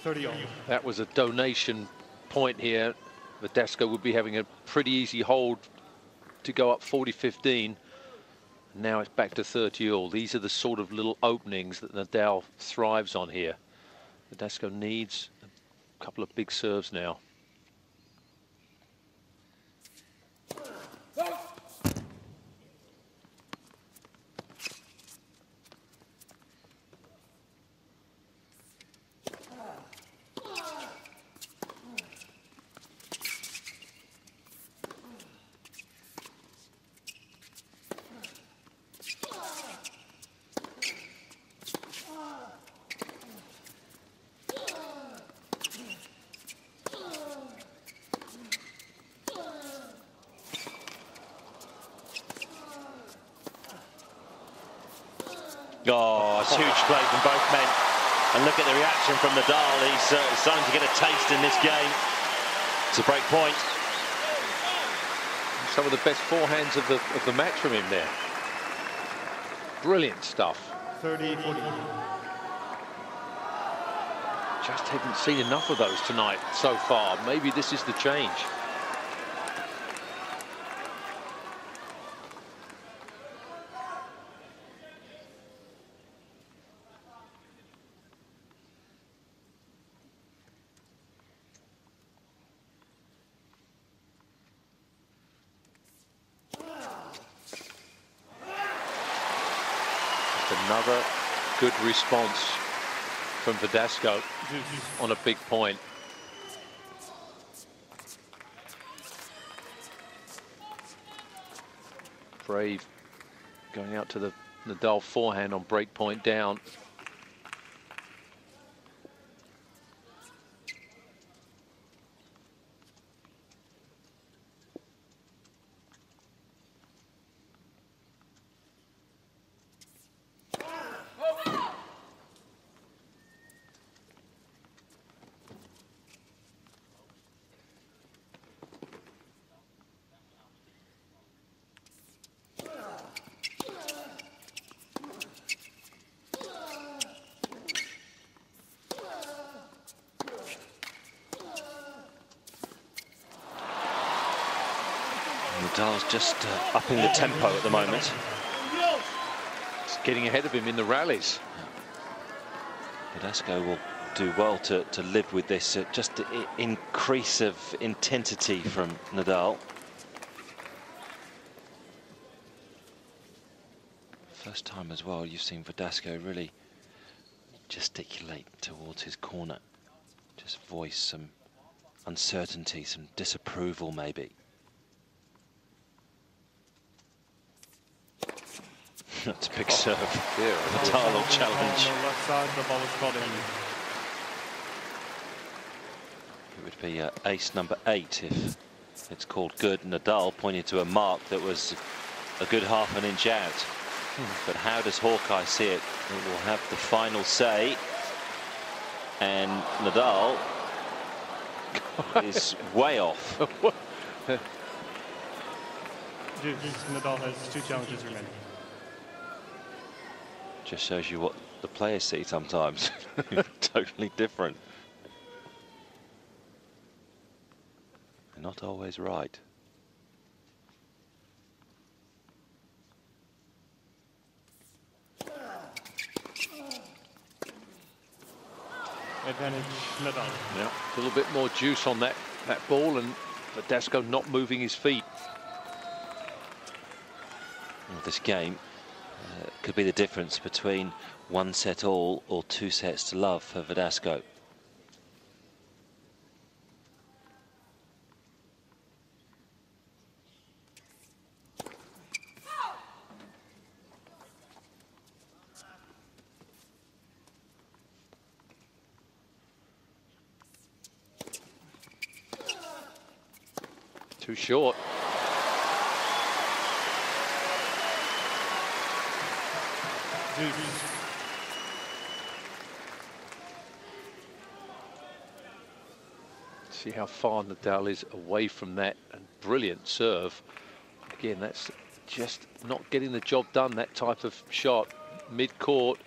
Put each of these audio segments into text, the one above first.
30 all. That was a donation point here. Verdasco would be having a pretty easy hold to go up 40-15. Now it's back to 30 all. These are the sort of little openings that Nadal thrives on here. Verdasco needs a couple of big serves now. Oh, it's huge play from both men. And look at the reaction from Nadal. He's starting to get a taste in this game. It's a break point. Some of the best forehands of the match from him there. Brilliant stuff. 30-40. Just haven't seen enough of those tonight so far. Maybe this is the change. Another good response from Verdasco on a big point. Brave going out to the Nadal forehand on break point down. Nadal's just upping the tempo at the moment. It's getting ahead of him in the rallies. Verdasco will do well to live with this just increase of intensity from Nadal. First time as well you've seen Verdasco really gesticulate towards his corner. Just voice some uncertainty, some disapproval maybe. That's a big serve. Nadal will challenge. On the left side, the ball is caught in. It would be ace number 8 if it's called good. Nadal pointed to a mark that was a good half an inch out. But how does Hawkeye see it? It will have the final say. And Nadal is way off. Nadal has 2 challenges remaining. Just shows you what the players see sometimes. Totally different. They're not always right. Advantage Nadal. Yeah, a little bit more juice on that ball, and Verdasco not moving his feet. Well, this game could be the difference between 1 set all or 2 sets to love for Verdasco. Too short. See how far Nadal is away from that, and brilliant serve. Again, that's just not getting the job done, that type of shot mid-court.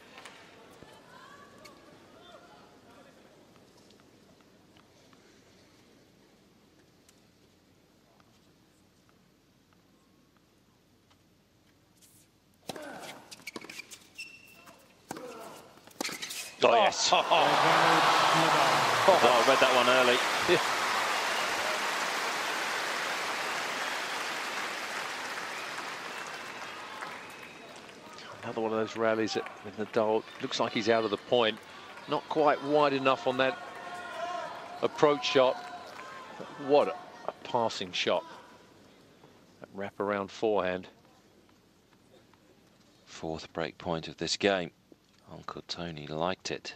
Oh, yes. Oh, I read that one early. Yeah. Another one of those rallies that with Nadal, looks like he's out of the point. Not quite wide enough on that approach shot. But what a passing shot. That wrap-around forehand. Fourth break point of this game. Uncle Tony liked it.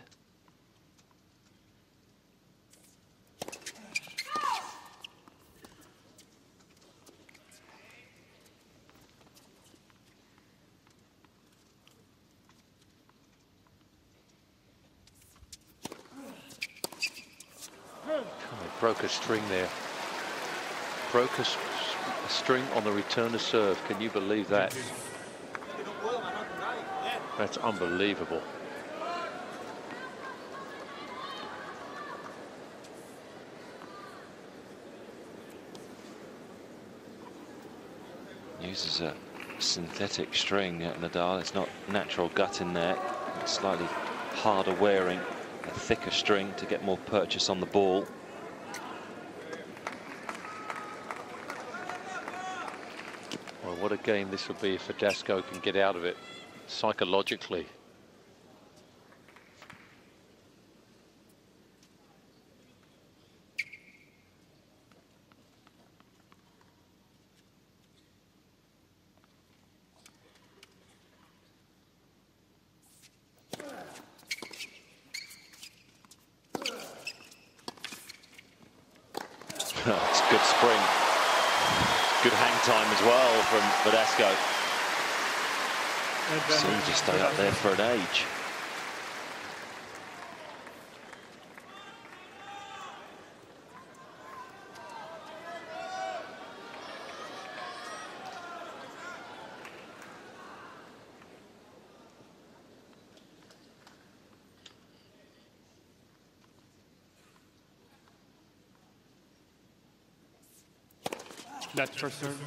Oh, broke a string there. Broke a string on the return to serve. Can you believe that? That's unbelievable. Uses a synthetic string at Nadal. It's not natural gut in there. It's slightly harder wearing, a thicker string to get more purchase on the ball. Well, what a game this would be if Verdasco can get out of it psychologically. It's good spring. Good hang time as well from Verdasco. Seemed to stay up there for an age. That's first serve.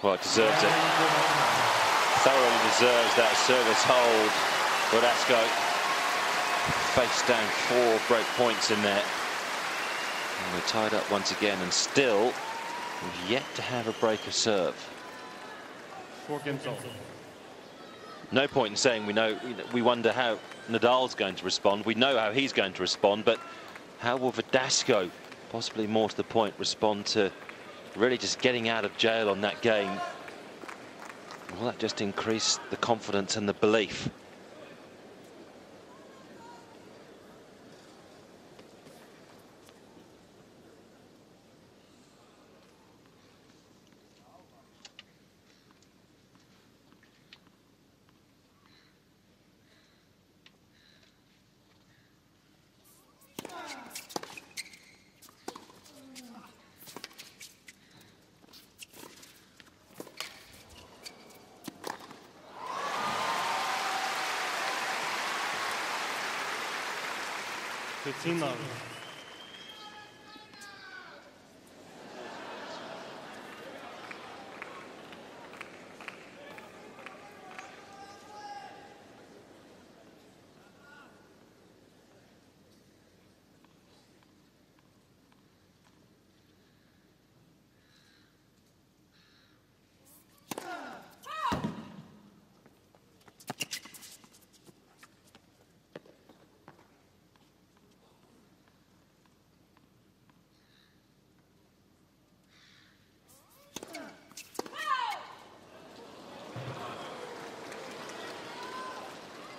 Well, it deserves it. Thoroughly deserves that service hold. Verdasco face down 4 break points in there. And we're tied up once again, and still we've yet to have a break of serve. 4 games all. No point in saying we wonder how Nadal's going to respond. We know how he's going to respond, but how will Verdasco, possibly more to the point, respond to really just getting out of jail on that game? Will that just increase the confidence and the belief? Team love.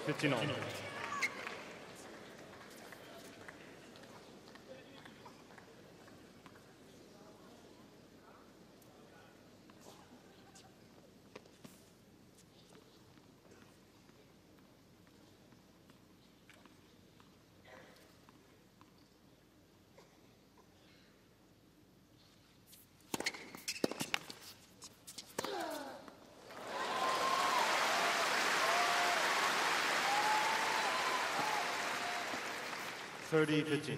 Fifteen all. 15 30-15.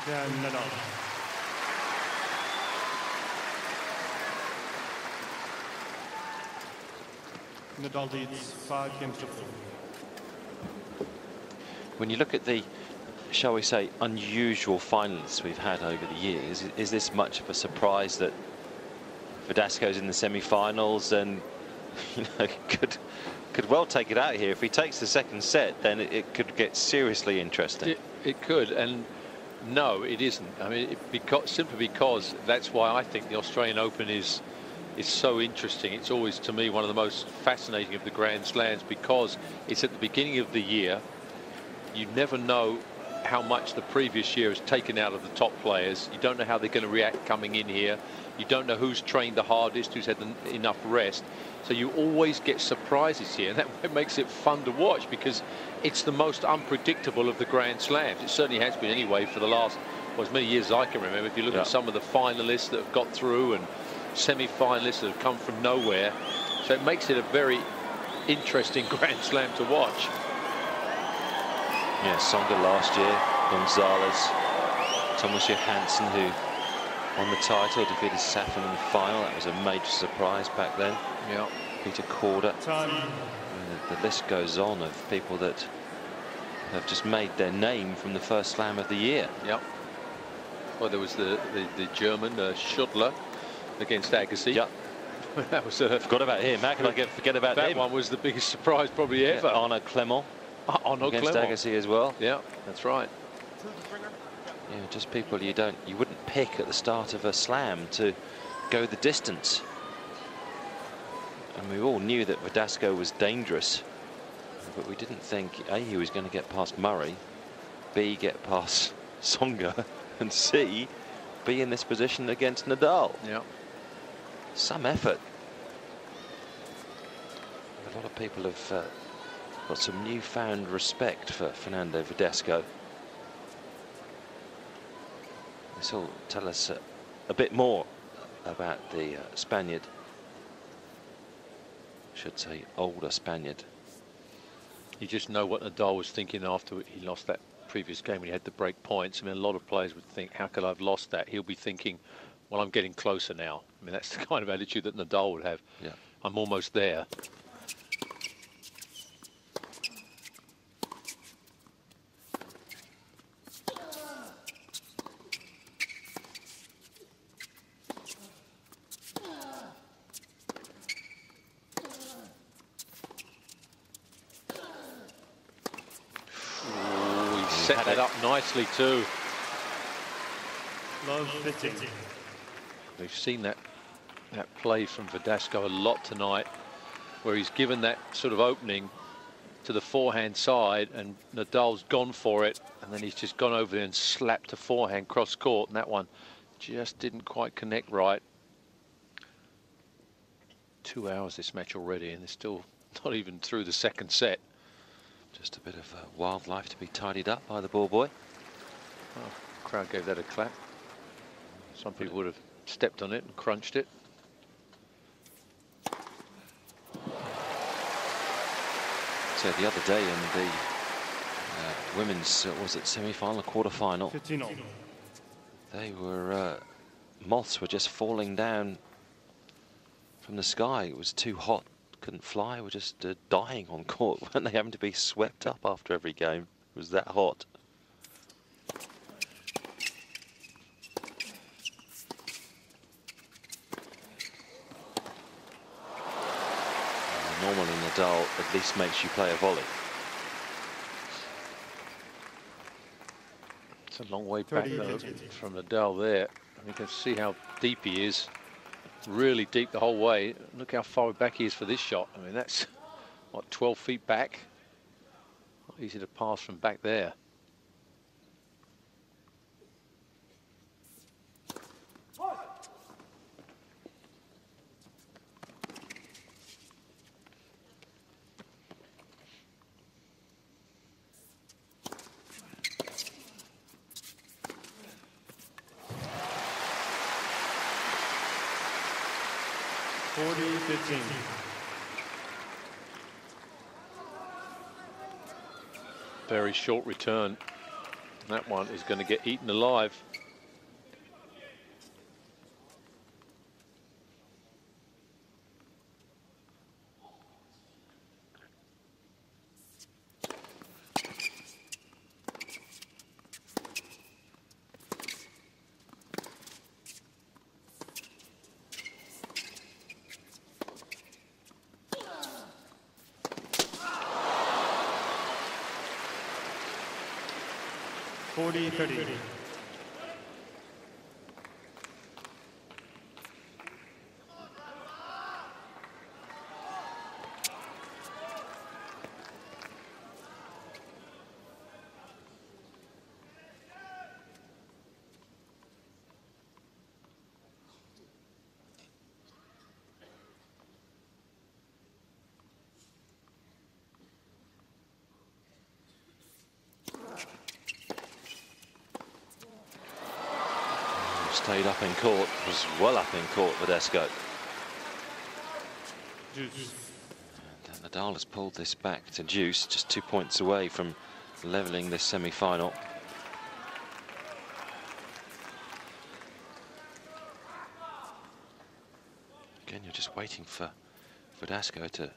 Then Nadal. Nadal leads 5 games to 4. When you look at the, shall we say, unusual finalists we've had over the years, is this much of a surprise that Verdasco's in the semi-finals and could well take it out here? If he takes the second set, then it could get seriously interesting. It could, and no, it isn't. I mean, simply because that's why I think the Australian Open is so interesting. It's always, to me, one of the most fascinating of the Grand Slams, because it's at the beginning of the year. You never know how much the previous year has taken out of the top players. You don't know how they're going to react coming in here. You don't know who's trained the hardest, who's had enough rest. So you always get surprises here, and that makes it fun to watch, because it's the most unpredictable of the Grand Slams. It certainly has been anyway for the last, well, as many years as I can remember. If you look at some of the finalists that have got through and semi-finalists that have come from nowhere, so it makes it a very interesting Grand Slam to watch. Yeah, Songa last year, Gonzalez, Thomas Johansson, who won the title, defeated Safin in the final. That was a major surprise back then. Yeah. Peter Korda. The list goes on of people that have just made their name from the first slam of the year. Yep. Well, there was the German Schuttler against Agassi. Yep. That was forgot about him. How can I forget about that him? That one was the biggest surprise probably ever. Yeah, Arnaud Clément. Arnaud against Clément. Agassi as well. Yeah, that's right. Yeah, just people you wouldn't pick at the start of a slam to go the distance. And we all knew that Verdasco was dangerous, but we didn't think A, he was going to get past Murray, B, get past Songa, and C, be in this position against Nadal. Yeah. Some effort. A lot of people have got some newfound respect for Fernando Verdasco. This will tell us a bit more about the Spaniard. I should say older Spaniard. You just know what Nadal was thinking after he lost that previous game when he had to break points. I mean, a lot of players would think, how could I have lost that? He'll be thinking, well, I'm getting closer now. I mean, that's the kind of attitude that Nadal would have. Yeah. I'm almost there. Set that up nicely too. Love 15. We've seen that play from Verdasco a lot tonight, where he's given that sort of opening to the forehand side and Nadal's gone for it, and then he's just gone over there and slapped a forehand cross court, and that one just didn't quite connect right. 2 hours this match already, and they're still not even through the second set. Just a bit of wildlife to be tidied up by the ball boy. Well, the crowd gave that a clap. Some people would have stepped on it and crunched it. So the other day in the women's, was it semi-final, quarter-final? 15 all. They were, moths were just falling down from the sky. It was too hot, couldn't fly, were just dying on court. Weren't they having to be swept up after every game? It was that hot. Normally Nadal at least makes you play a volley. It's a long way back though from Nadal there. And you can see how deep he is. Really deep the whole way. Look how far back he is for this shot. I mean, that's, what, 12 feet back? Not easy to pass from back there. Very short return. That one is going to get eaten alive. Stayed up in court, was well up in court, Verdasco. And Nadal has pulled this back to deuce, just 2 points away from levelling this semi-final. Again, you're just waiting for Verdasco to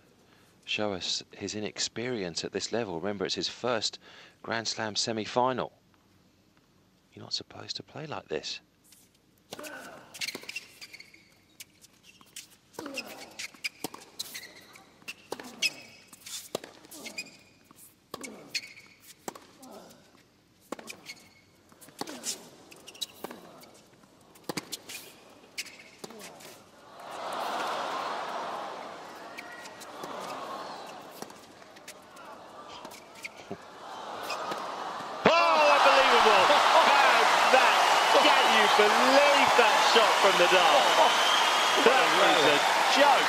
show us his inexperience at this level. Remember, it's his first Grand Slam semi-final. You're not supposed to play like this. Believe that shot from Nadal. That was a joke.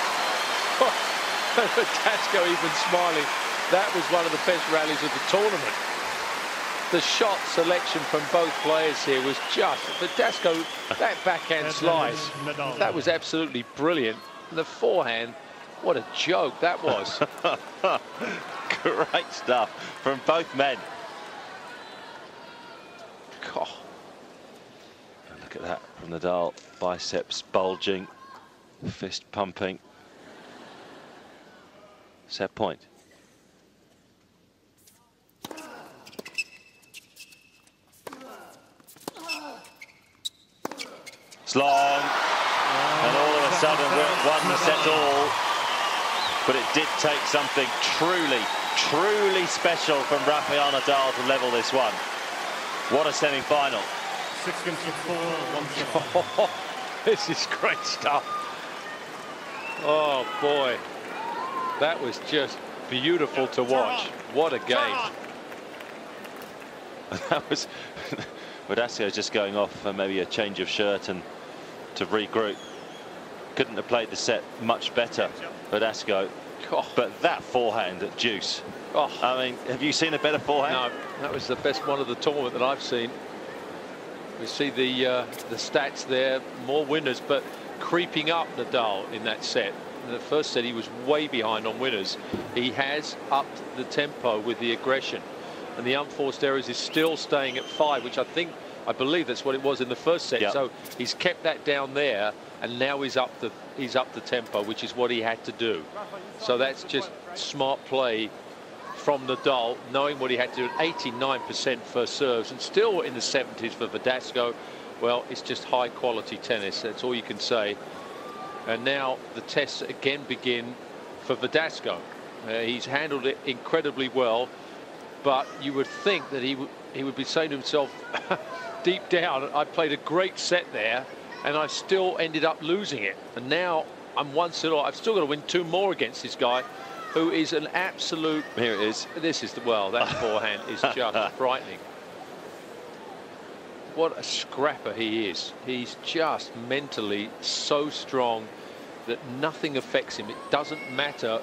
Verdasco even smiling. That was one of the best rallies of the tournament. The shot selection from both players here was just Verdasco. That backhand slice, that was absolutely brilliant. And the forehand, what a joke that was. Great stuff from both men. God. Look at that from Nadal, biceps bulging, fist pumping. Set point. It's long, and all of a sudden we're 1 set all. But it did take something truly special from Rafael Nadal to level this one. What a semi-final. 6 games to 4, 1 This is great stuff. Oh boy, that was just beautiful to watch. What a game. That was Verdasco just going off for maybe a change of shirt and to regroup. Couldn't have played the set much better, Verdasco. But that forehand at deuce. Oh, I mean, have you seen a better forehand? No, that was the best one of the tournament that I've seen. We see the stats there, more winners, but creeping up Nadal in that set. In the first set, he was way behind on winners. He has upped the tempo with the aggression. And the unforced errors is still staying at 5, which I believe that's what it was in the first set. Yep. So he's kept that down there, and now he's up the tempo, which is what he had to do. So that's just smart play from Nadal, knowing what he had to do. 89% first serves, and still in the 70s for Verdasco. Well, it's just high quality tennis. That's all you can say. And now the tests again begin for Verdasco. He's handled it incredibly well, but you would think that he would be saying to himself, deep down, I played a great set there, and I still ended up losing it. And now I'm 1 set off. I've still got to win 2 more against this guy, who is an absolute. Here it is. This is well, that forehand is just frightening. What a scrapper he is. He's just mentally so strong that nothing affects him. It doesn't matter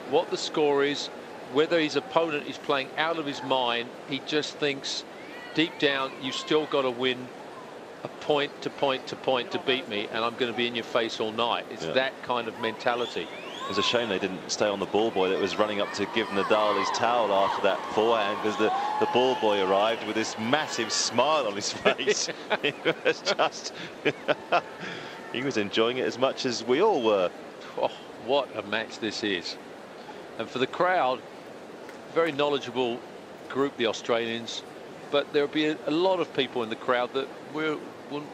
what the score is, whether his opponent is playing out of his mind. He just thinks deep down, you still got to win a point to point to point to beat me, and I'm going to be in your face all night. It's that kind of mentality. It was a shame they didn't stay on the ball boy that was running up to give Nadal his towel after that forehand, because the ball boy arrived with this massive smile on his face. He was just he was enjoying it as much as we all were. Oh, what a match this is. And for the crowd, very knowledgeable group, the Australians, but there'll be a lot of people in the crowd that will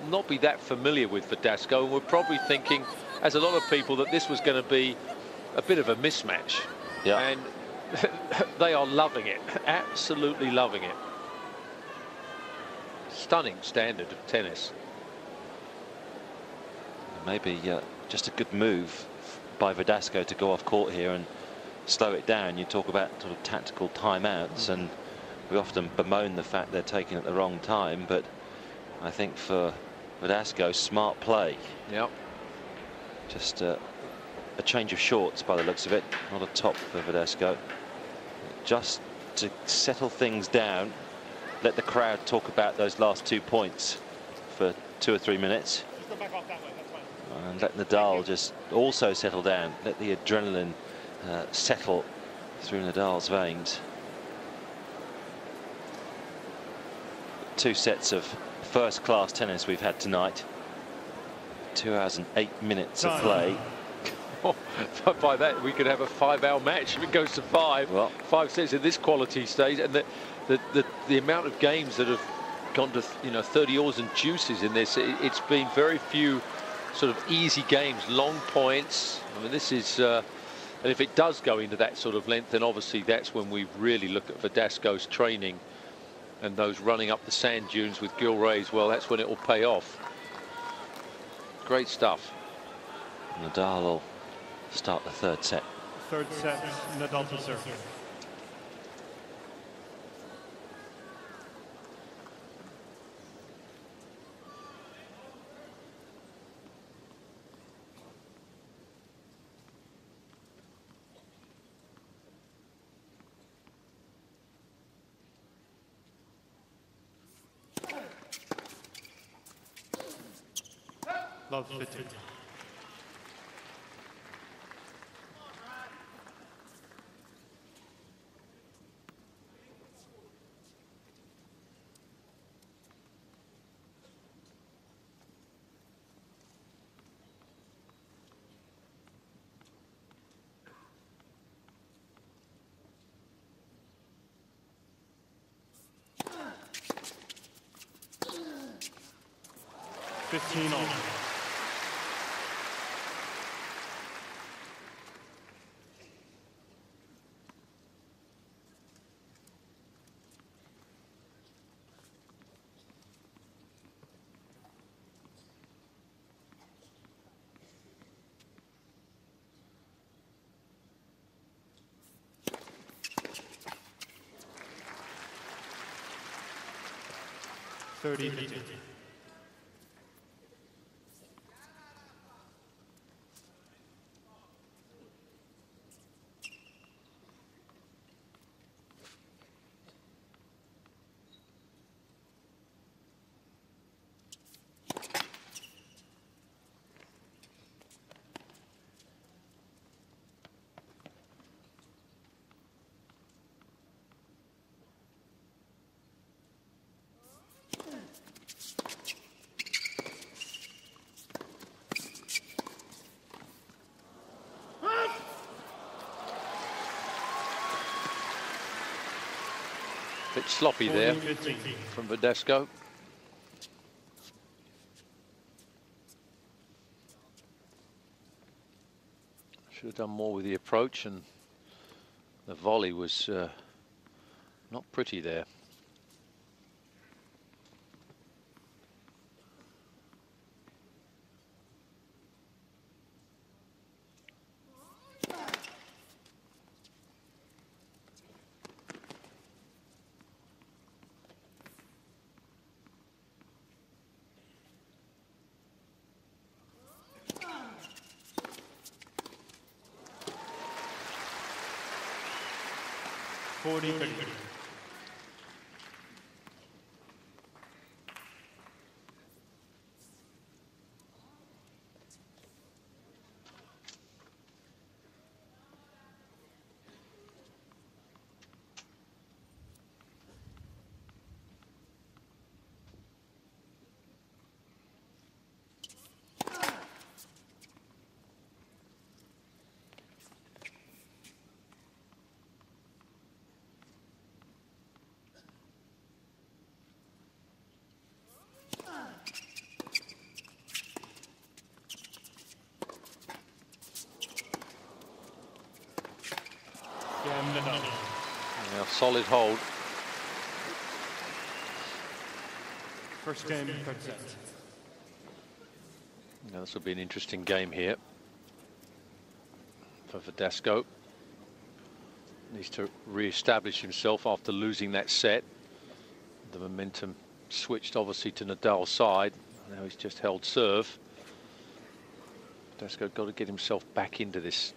not be that familiar with Verdasco, and we're probably thinking, as a lot of people, that this was going to be a bit of a mismatch. Yeah. And they are loving it, absolutely loving it. Stunning standard of tennis. Maybe just a good move by Verdasco to go off court here and slow it down. You talk about sort of tactical timeouts, and we often bemoan the fact they're taken at the wrong time, but I think for Verdasco, smart play. Yep. Just a change of shorts by the looks of it, not a top for Verdasco. Just to settle things down, let the crowd talk about those last 2 points for 2 or 3 minutes. Just go back off that way, that's fine. And let Nadal just also settle down. Let the adrenaline settle through Nadal's veins. 2 sets of first-class tennis we've had tonight. 2 hours and 8 minutes of play. By that, we could have a 5-hour match if it goes to 5. Well, 5 sets at this quality stage, and the amount of games that have gone to 30 oars and juices in this. It's been very few sort of easy games, long points. I mean, this is. And if it does go into that sort of length, then obviously that's when we really look at Verdasco's training and those running up the sand dunes with Gilray's. Well, that's when it will pay off. Great stuff. Nadal will start the 3rd set. 3rd set, Nadal to serve. Love 15. Fifteen all. Thirty. Bit sloppy there 40-15. from Verdasco. Should have done more with the approach, and the volley was not pretty there. Now solid hold. First game, third set. Now this will be an interesting game here for Verdasco. Needs to re-establish himself after losing that set. The momentum switched obviously to Nadal's side. Now he's just held serve. Verdasco got to get himself back into this.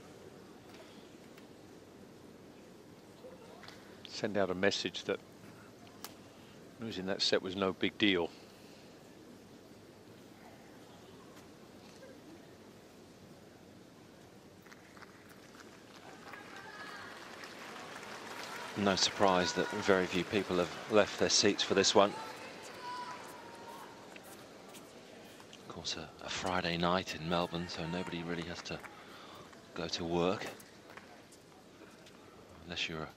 Send out a message that losing that set was no big deal. No surprise that very few people have left their seats for this one. Of course, a Friday night in Melbourne, so nobody really has to go to work. Unless you're a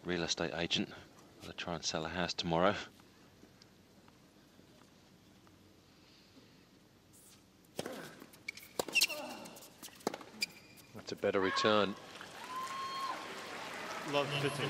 real estate agent, to try and sell a house tomorrow. That's a better return. Love 15.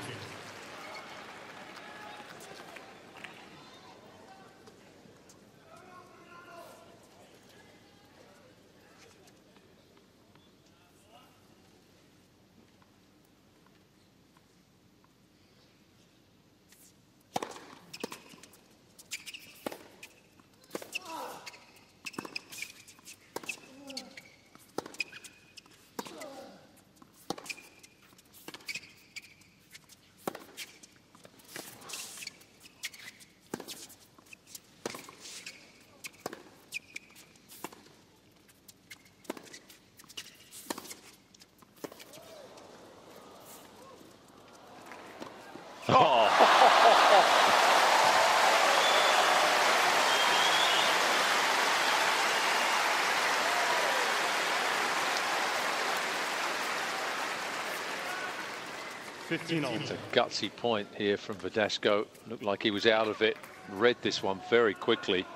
It's a gutsy point here from Verdasco. Looked like he was out of it. Read this one very quickly.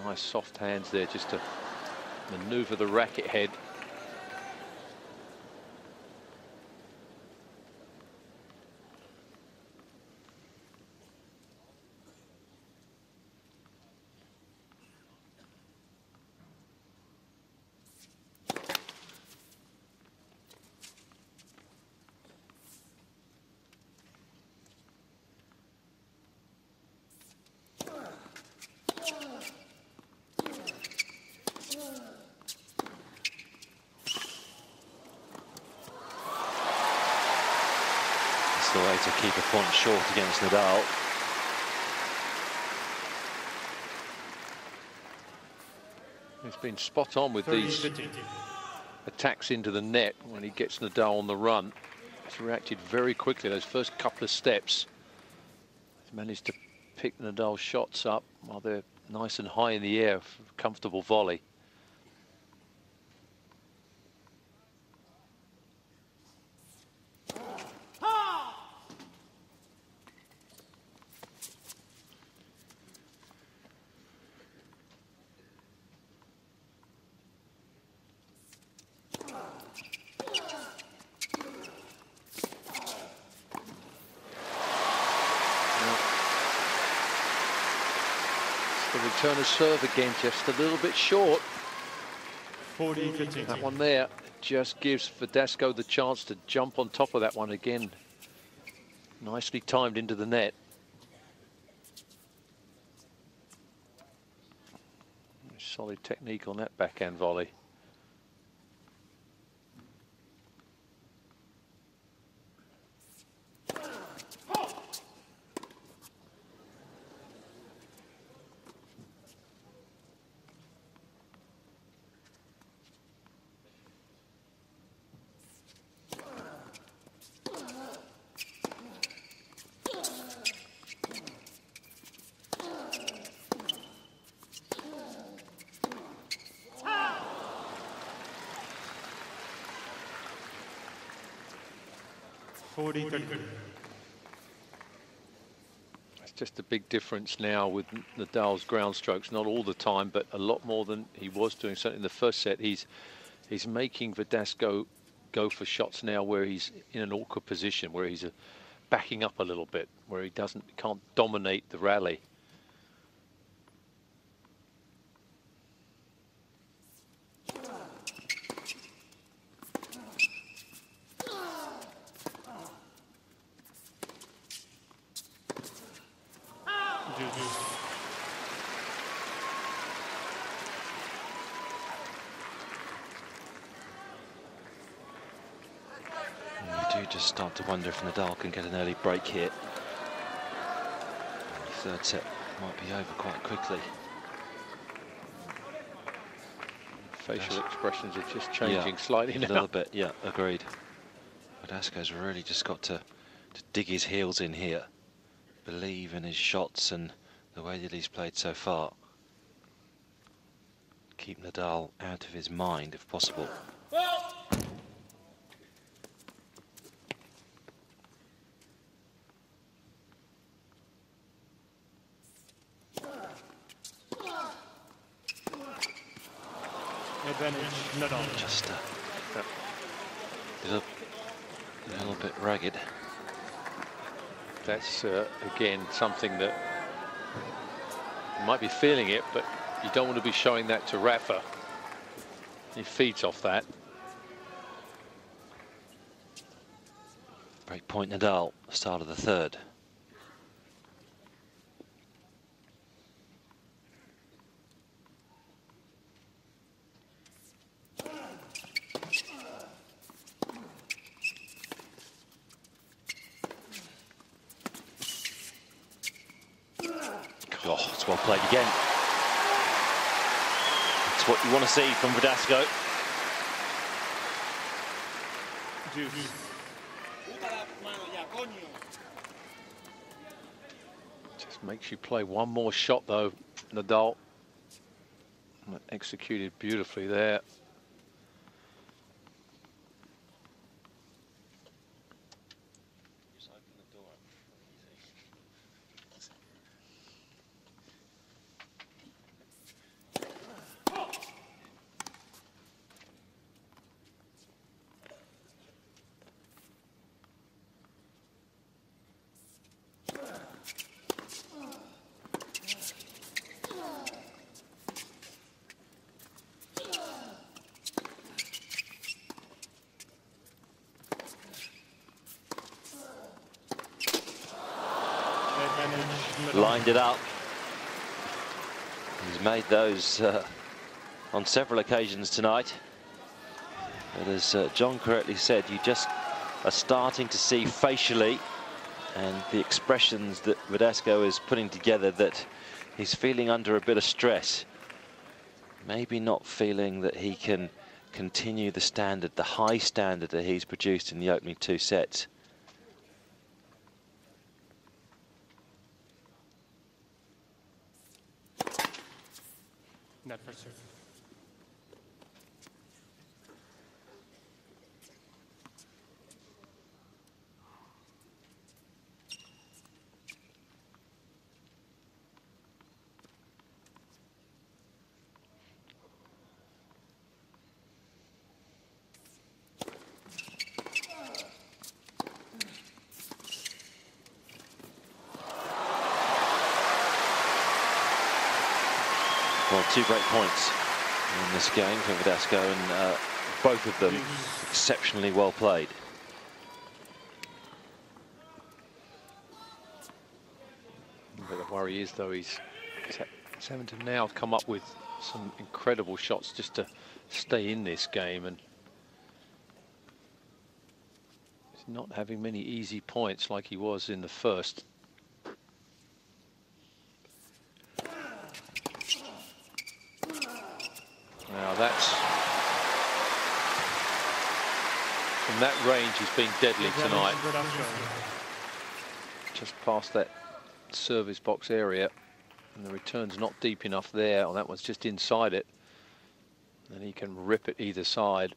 Nice soft hands there just to maneuver the racket head. The way to keep a point short against Nadal. He's been spot on with these attacks into the net when he gets Nadal on the run. He's reacted very quickly those first couple of steps. He's managed to pick Nadal's shots up while they're nice and high in the air for a comfortable volley. return of serve again, just a little bit short. 40-15. That one there just gives Verdasco the chance to jump on top of that one again. Nicely timed into the net. Solid technique on that backhand volley. It's just a big difference now with Nadal's ground strokes, not all the time, but a lot more than he was doing. Certainly in the first set, he's making Verdasco go for shots now where he's in an awkward position, where he's backing up a little bit, where he can't dominate the rally. You do just start to wonder if Nadal can get an early break here. The third set might be over quite quickly. Facial expressions are just changing slightly now. A little bit, yeah, agreed. Verdasco's really just got to dig his heels in here. Believe in his shots and the way that he's played so far. Keep Nadal out of his mind if possible. Advantage, Nadal. Just a little bit ragged. That's again something that you might be feeling it, but you don't want to be showing that to Rafa. He feeds off that. Break point Nadal, start of the third. Oh, it's well played again. That's what you want to see from Verdasco. Just makes you play one more shot though, Nadal. Executed beautifully there. Lined it up. He's made those on several occasions tonight. But as John correctly said, you just are starting to see facially and the expressions that Verdasco is putting together that he's feeling under a bit of stress. Maybe not feeling that he can continue the standard, the high standard that he's produced in the opening two sets. Net for serve. Well, 2 break points in this game for Verdasco, and both of them exceptionally well played. But the worry is, though, he's having to now come up with some incredible shots just to stay in this game, and he's not having many easy points like he was in the first. Now that's, from that range, he's been deadly tonight. Just past that service box area, and the return's not deep enough there. Oh, that one's just inside it. And he can rip it either side.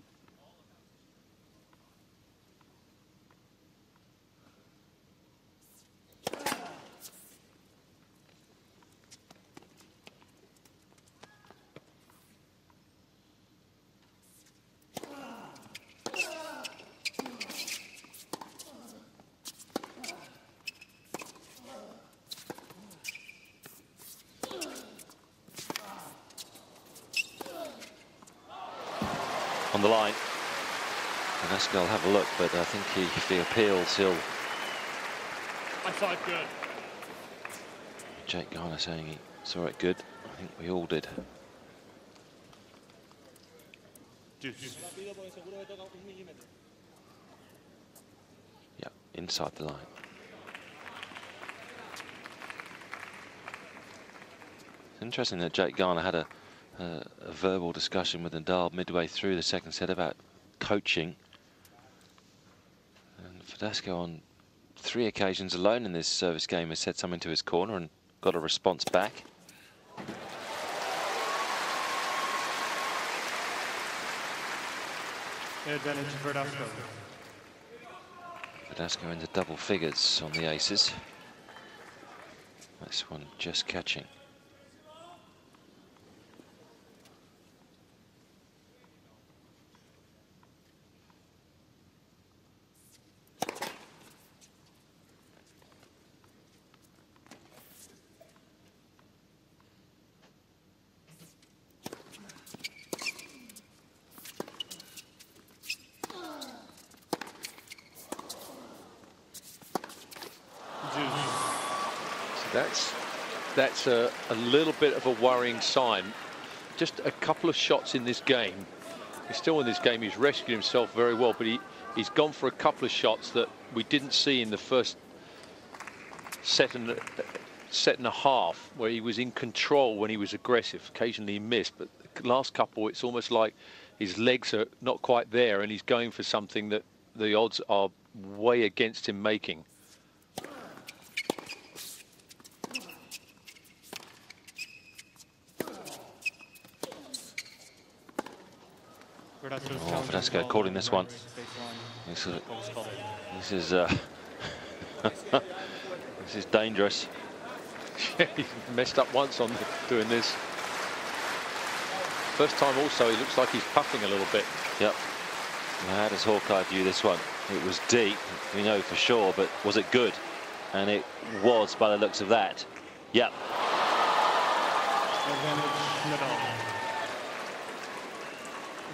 On the line. Verdasco will have a look, but I think if he appeals, he'll... I saw it good. Jake Garner saying he saw it good. I think we all did. Deuce. Yeah, inside the line. It's interesting that Jake Garner had a verbal discussion with Nadal midway through the second set about coaching. And Verdasco, on 3 occasions alone in this service game, has said something to his corner and got a response back. Advantage for Verdasco. Verdasco into double figures on the aces. This one just catching. That's a little bit of a worrying sign. Just a couple of shots in this game. He's still in this game. He's rescued himself very well, but he's gone for a couple of shots that we didn't see in the first set and a half, where he was in control when he was aggressive. Occasionally he missed, but the last couple, it's almost like his legs are not quite there, and he's going for something that the odds are way against him making. Oh, Verdasco calling this one. This is this is dangerous. He messed up once on doing this. First time also, he looks like he's puffing a little bit. Yep. How does Hawkeye view this one? It was deep, we know for sure, but was it good? And it was, by the looks of that. Yep.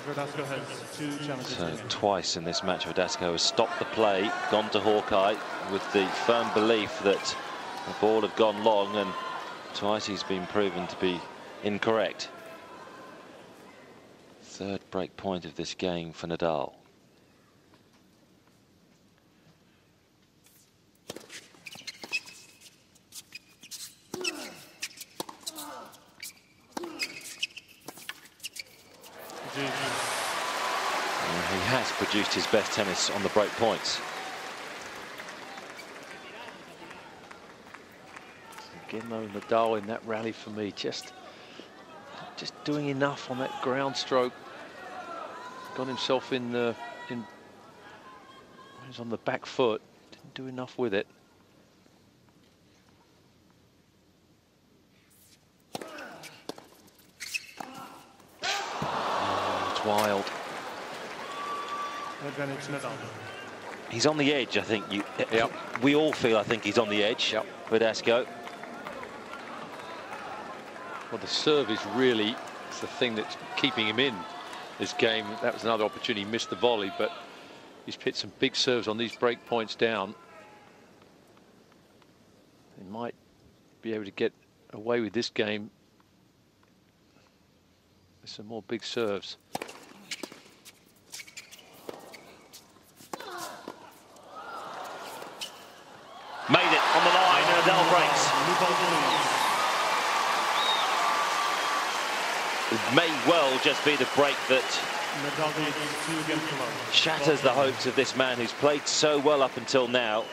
Verdasco has 2 challenges. So twice in this match, Verdasco has stopped the play, gone to Hawkeye with the firm belief that the ball had gone long, and twice he's been proven to be incorrect. 3rd break point of this game for Nadal. He has produced his best tennis on the break points. Again, though, Nadal in that rally for me, just doing enough on that ground stroke. Got himself in he was on the back foot, didn't do enough with it. Oh, it's wild. Advantage Nadal. He's on the edge, I think. Yep. We all feel, I think, he's on the edge. Yep. Verdasco. Well, the serve is really the thing that's keeping him in this game. That was another opportunity. He missed the volley, but he's hit some big serves on these break points down. He might be able to get away with this game with some more big serves. Made it on the line, and Nadal breaks. It may well just be the break that shatters the hopes of this man who's played so well up until now.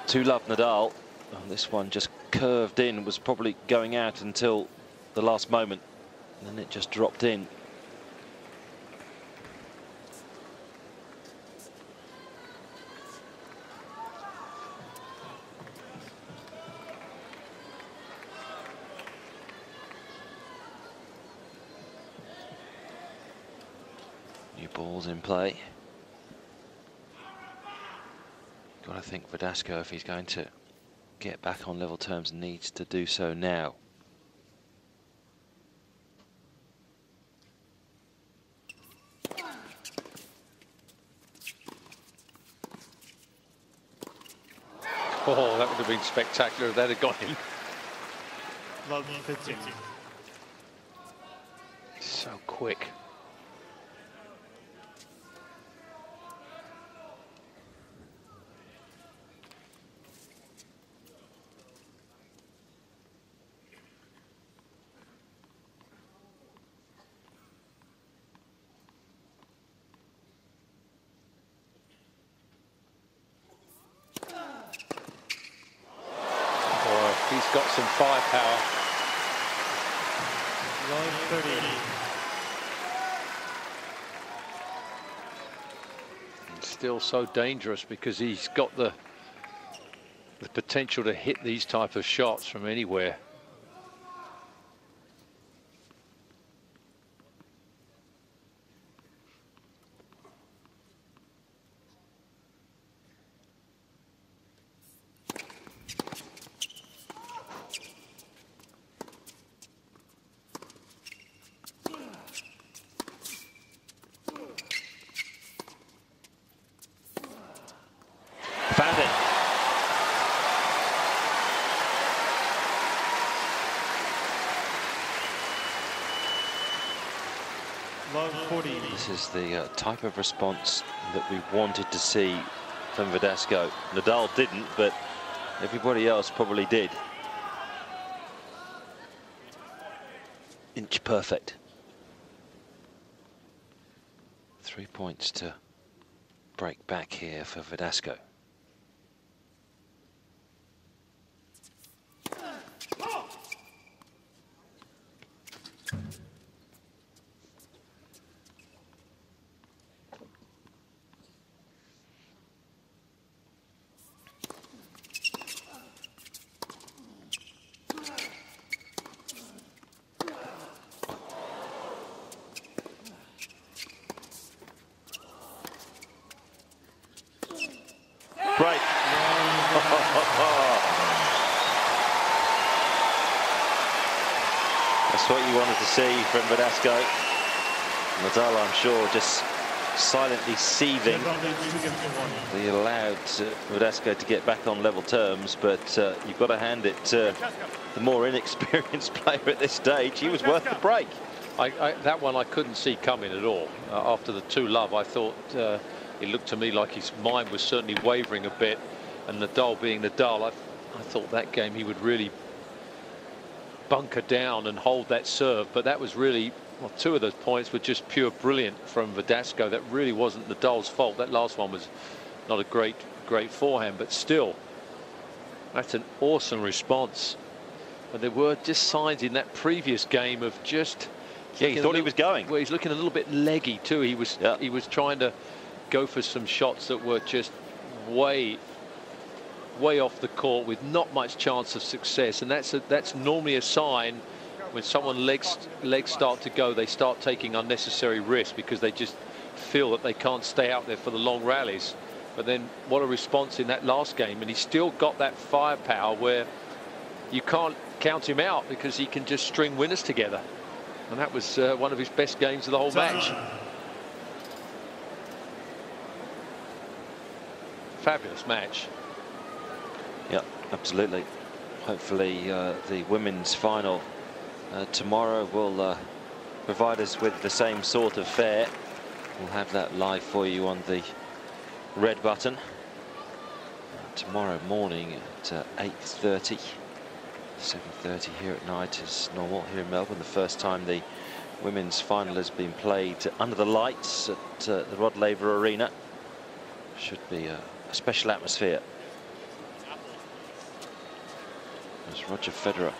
Two-love Nadal. Oh, this one just curved in, was probably going out until the last moment, and then it just dropped in. New balls in play. Got to think Verdasco, if he's going to get back on level terms, needs to do so now. Oh, that would have been spectacular if that had gone in. Love 15. So quick. He's got some firepower. Love 30. And still so dangerous because he's got the potential to hit these type of shots from anywhere. Found it. Love 40. This is the type of response that we wanted to see from Verdasco. Nadal didn't, but everybody else probably did. Inch perfect. 3 points to break back here for Verdasco. Break. That's what you wanted to see from Verdasco. Nadal, I'm sure, just silently seething. He allowed Verdasco to get back on level terms, but you've got to hand it to the more inexperienced player at this stage. He was worth the break. That one I couldn't see coming at all. After the two-love, I thought it looked to me like his mind was certainly wavering a bit, and Nadal being Nadal, I thought that game he would really bunker down and hold that serve, but that was really, well, two of those points were just pure brilliant from Verdasco. That really wasn't Nadal's fault. That last one was not a great forehand, but still, that's an awesome response. And there were just signs in that previous game of just, yeah, he thought he was going. Well, he's looking a little bit leggy too. He was trying to go for some shots that were just way off the court with not much chance of success, and that's normally a sign when someone legs start to go, they start taking unnecessary risks because they just feel that they can't stay out there for the long rallies. But then what a response in that last game, and he's still got that firepower where you can't count him out because he can just string winners together. And that was one of his best games of the whole match. Fabulous match. Yeah, absolutely. Hopefully the women's final tomorrow will provide us with the same sort of fare. We'll have that live for you on the red button tomorrow morning at 8:30. 7:30 here at night is normal here in Melbourne. The first time the women's final has been played under the lights at the Rod Laver Arena. Should be a special atmosphere. There's Roger Federer,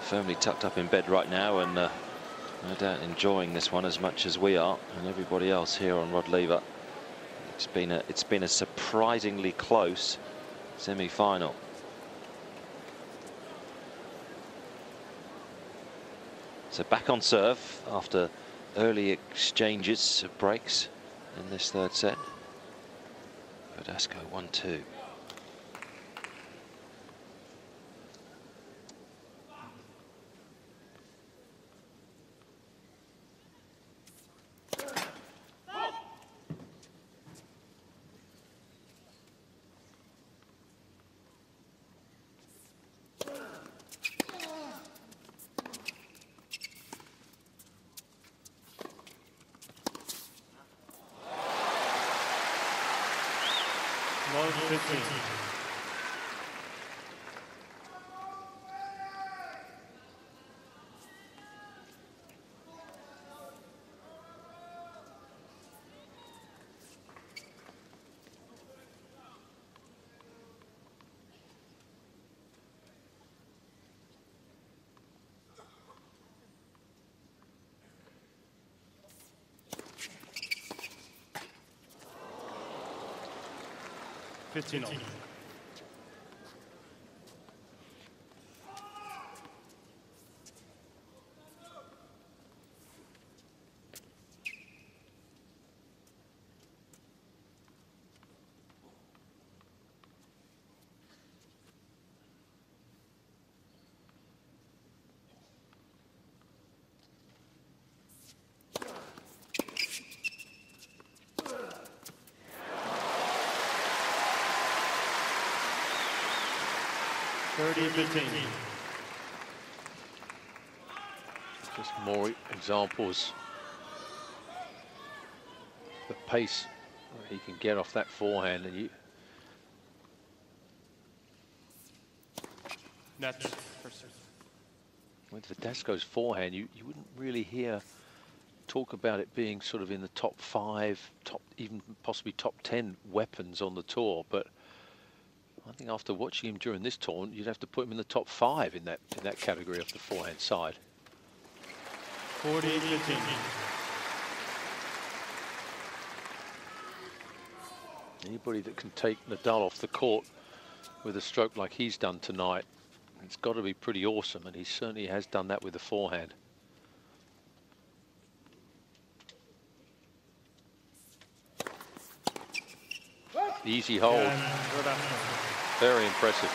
firmly tucked up in bed right now, and no doubt enjoying this one as much as we are, and everybody else here on Rod Laver. It's been a surprisingly close semi-final. So back on serve after early exchanges of breaks in this third set. Verdasco 1-2. Love 15. Fifteen. Just more examples. The pace he can get off that forehand, and you. That's With Verdasco's forehand, you wouldn't really hear talk about it being sort of in the top 5, even possibly top 10 weapons on the tour. But I think after watching him during this tournament, you'd have to put him in the top 5 in that category of the forehand side. 40-15. Anybody that can take Nadal off the court with a stroke like he's done tonight, it's got to be pretty awesome, and he certainly has done that with the forehand. Easy hold. Very impressive.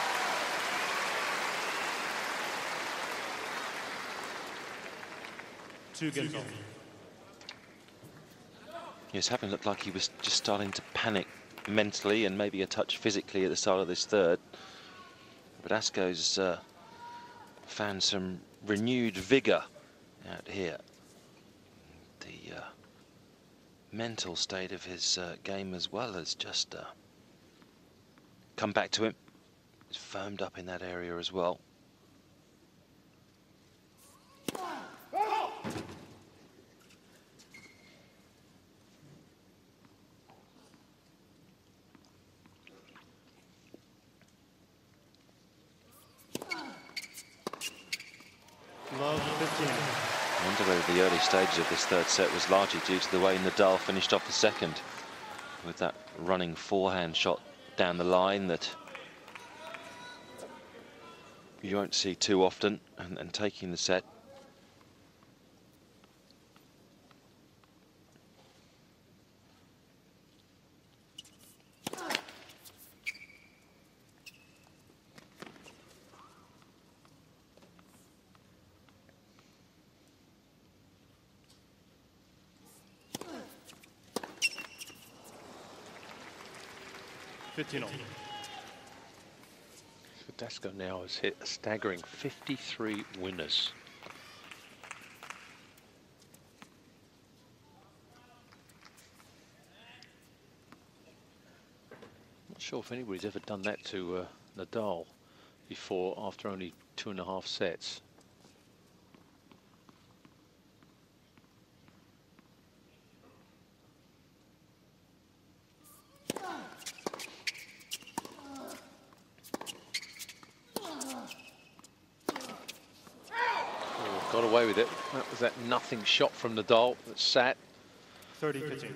Yes, having looked like he was just starting to panic mentally and maybe a touch physically at the start of this third. Verdasco's found some renewed vigour out here. The mental state of his game as well has just come back to him. He's firmed up in that area as well. Love 15. I wonder whether the early stages of this third set was largely due to the way Nadal finished off the second, with that running forehand shot down the line that you won't see too often, and taking the set. 15 all. Verdasco now has hit a staggering 53 winners. Not sure if anybody's ever done that to Nadal before after only 2.5 sets. Got away with it. That was that nothing shot from Nadal that sat. 30-15.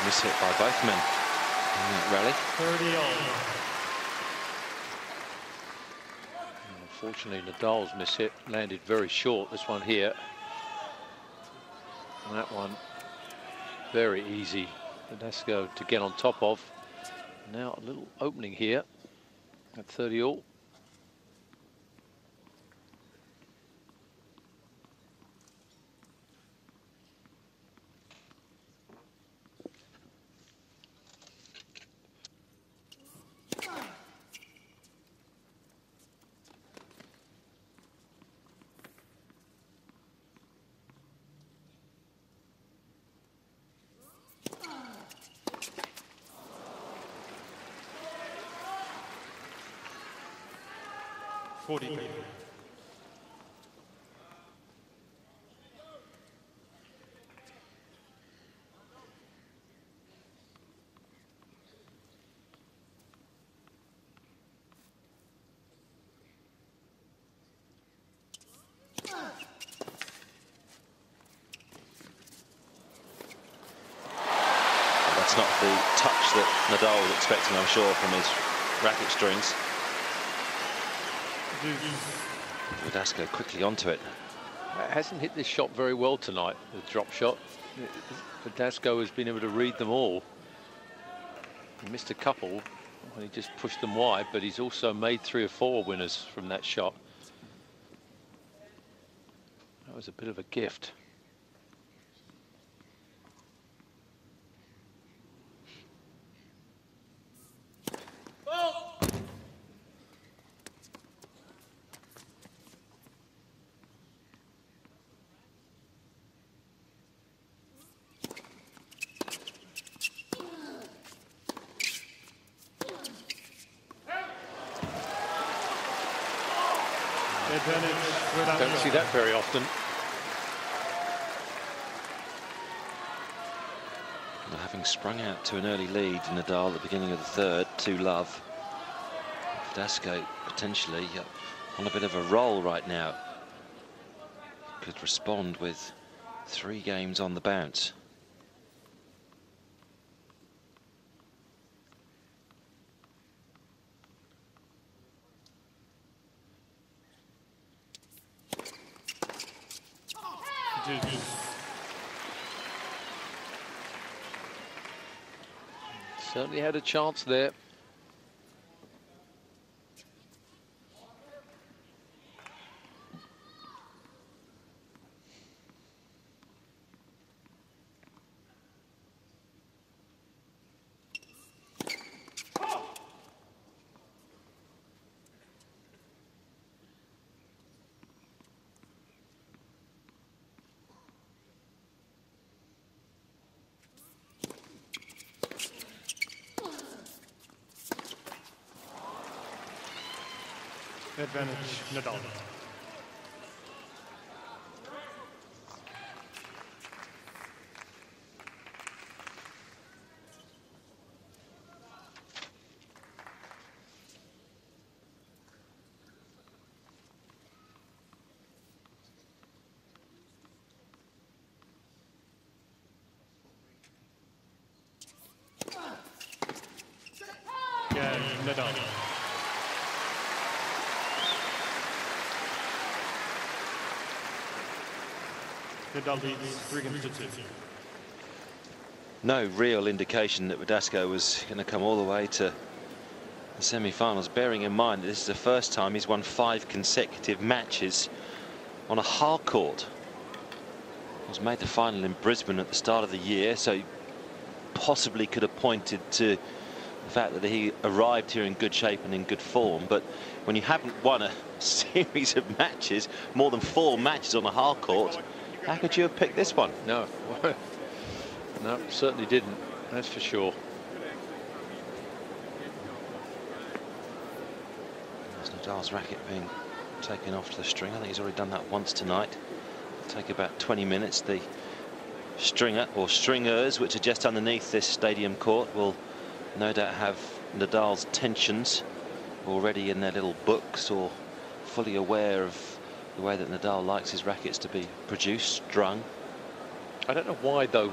Miss hit by both men in that rally. 30 all. Unfortunately, Nadal's miss hit landed very short. This one here. And that one very easy. Verdasco to get on top of. Now a little opening here at 30 all. That's not the touch that Nadal was expecting, I'm sure, from his racket strings. Verdasco quickly onto it. Hasn't hit this shot very well tonight, the drop shot. Verdasco has been able to read them all. He missed a couple when he just pushed them wide, but he's also made 3 or 4 winners from that shot. That was a bit of a gift. Don't see that very often. Well, having sprung out to an early lead, Nadal at the beginning of the third, 2-love. Verdasco potentially on a bit of a roll right now. Could respond with 3 games on the bounce. Certainly had a chance there. Advantage, Nadal. Nadal. Nadal leads 3-2. No real indication that Verdasco was going to come all the way to the semi-finals, bearing in mind that this is the first time he's won 5 consecutive matches on a hard court. He was made the final in Brisbane at the start of the year, so he possibly could have pointed to the fact that he arrived here in good shape and in good form. But when you haven't won a series of matches, more than 4 matches on a hard court, how could you have picked this one? No, no, certainly didn't. That's for sure. There's Nadal's racket being taken off to the string. I think he's already done that once tonight. It'll take about 20 minutes. The stringer or stringers, which are just underneath this stadium court, will no doubt have Nadal's tensions already in their little books, or fully aware of the way that Nadal likes his rackets to be produced, strung. I don't know why, though,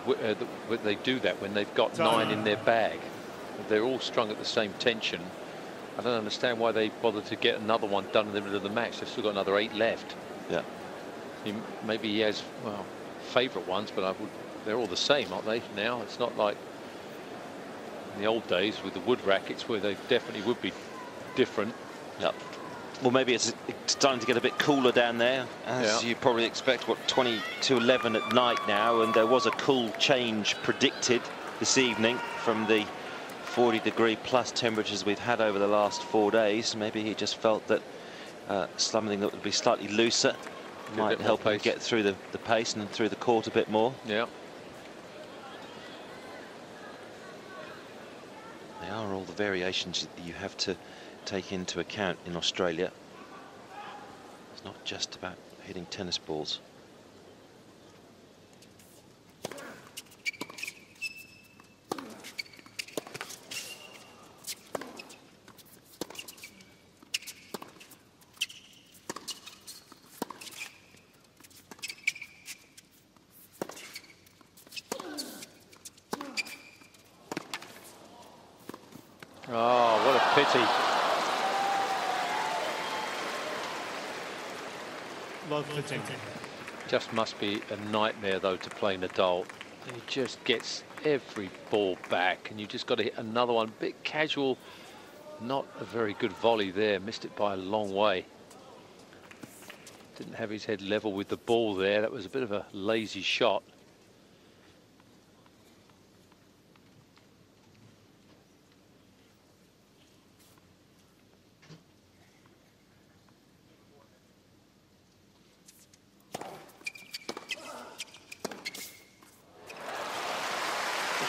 they do that when they've got 9 in their bag. They're all strung at the same tension. I don't understand why they bother to get another one done in the middle of the match. They've still got another 8 left. Yeah. Maybe he has, well, favourite ones, but they're all the same, aren't they, now? It's not like in the old days with the wood rackets, where they definitely would be different. Yep. Well, maybe it's starting to get a bit cooler down there, as you probably expect. What, 20 to 11 at night now, and there was a cool change predicted this evening from the 40-degree plus temperatures we've had over the last 4 days. Maybe he just felt that something that would be slightly looser might help him get through the pace and through the court a bit more. Yeah. They are all the variations that you have to take into account in Australia. It's not just about hitting tennis balls. Oh, what a pity. Love fitting. Just must be a nightmare, though, to play Nadal. And he just gets every ball back, and you just got to hit another one. Bit casual, not a very good volley there. Missed it by a long way. Didn't have his head level with the ball there. That was a bit of a lazy shot.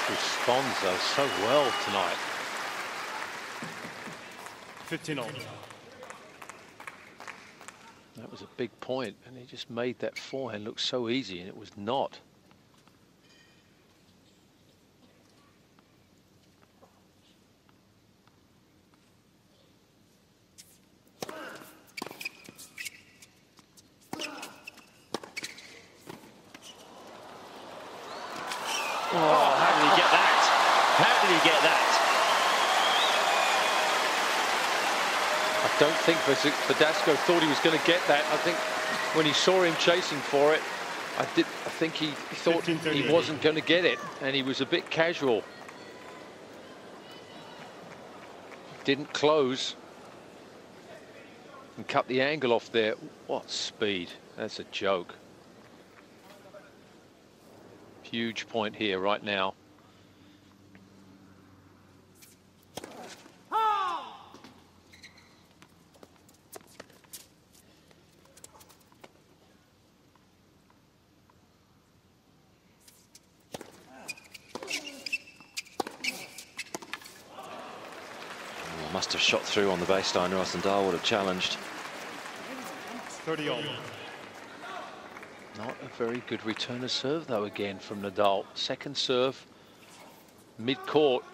Responds though so well tonight. 15 all. That was a big point, and he just made that forehand look so easy, and it was not. Oh, how did he get that? How did he get that? I don't think Verdasco thought he was going to get that. I think when he saw him chasing for it, I think he thought he wasn't going to get it, and he was a bit casual. Didn't close and cut the angle off there. What speed? That's a joke. Huge point here right now. Must have shot through on the baseline, or else Nadal would have challenged. 30 all. Not a very good return of serve, though, again from Nadal. Second serve, mid-court.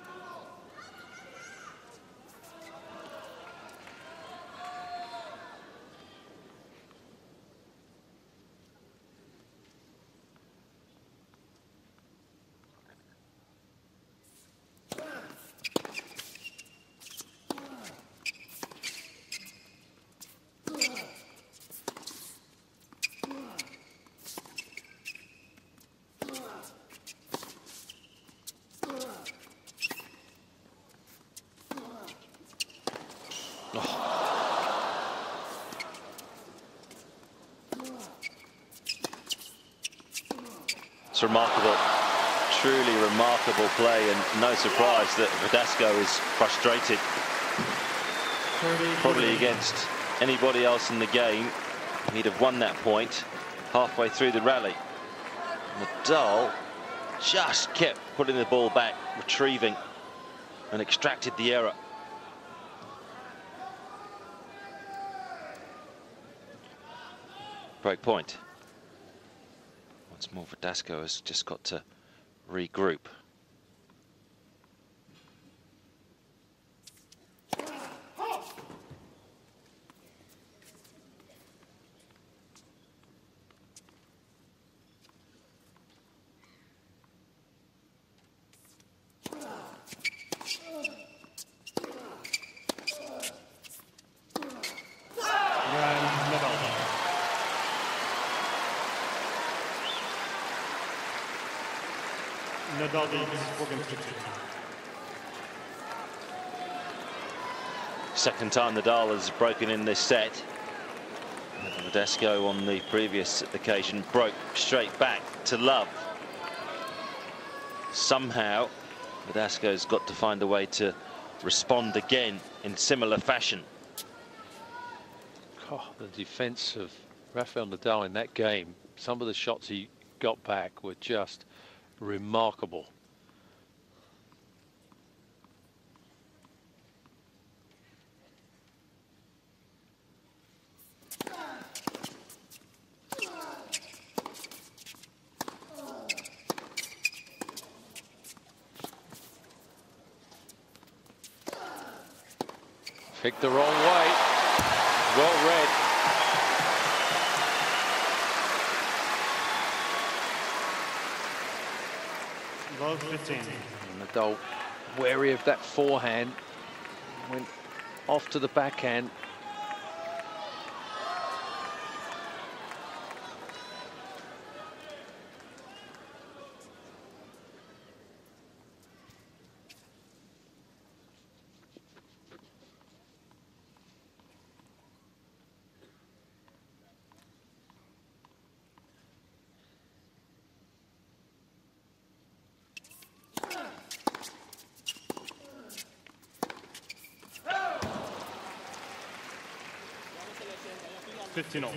It's remarkable, truly remarkable play, and no surprise that Verdasco is frustrated. Probably against anybody else in the game, he'd have won that point halfway through the rally. Nadal just kept putting the ball back, retrieving, and extracted the error. Break point. Once more, Verdasco has just got to regroup. Nadal leads 4 games to 2. Second time Nadal has broken in this set. Verdasco on the previous occasion broke straight back to love. Somehow Verdasco's got to find a way to respond again in similar fashion. Oh, the defense of Rafael Nadal in that game, some of the shots he got back were just remarkable. Picked the wrong way. Well read. Love 15. Nadal wary of that forehand. Went off to the backhand. $15.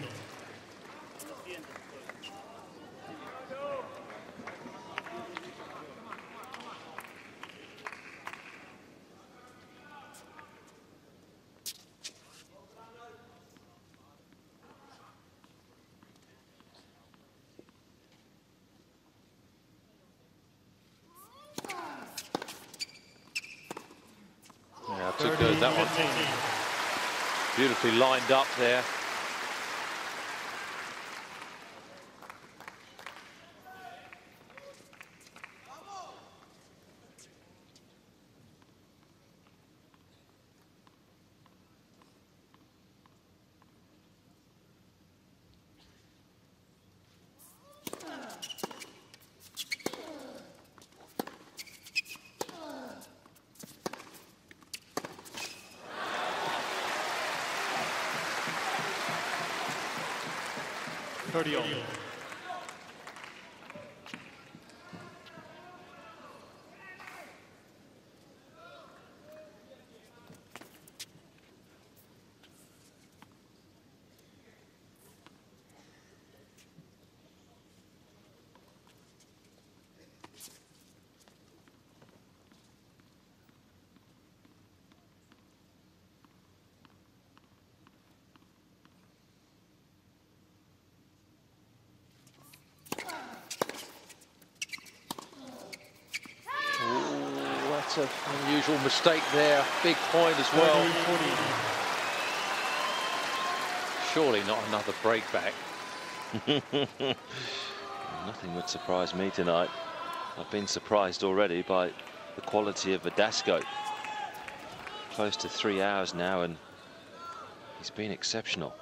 Yeah, too good, that one. Beautifully lined up there. $30. That's an unusual mistake there. Big point as well. 40. Surely not another break back. Nothing would surprise me tonight. I've been surprised already by the quality of Verdasco. Close to 3 hours now, and he's been exceptional.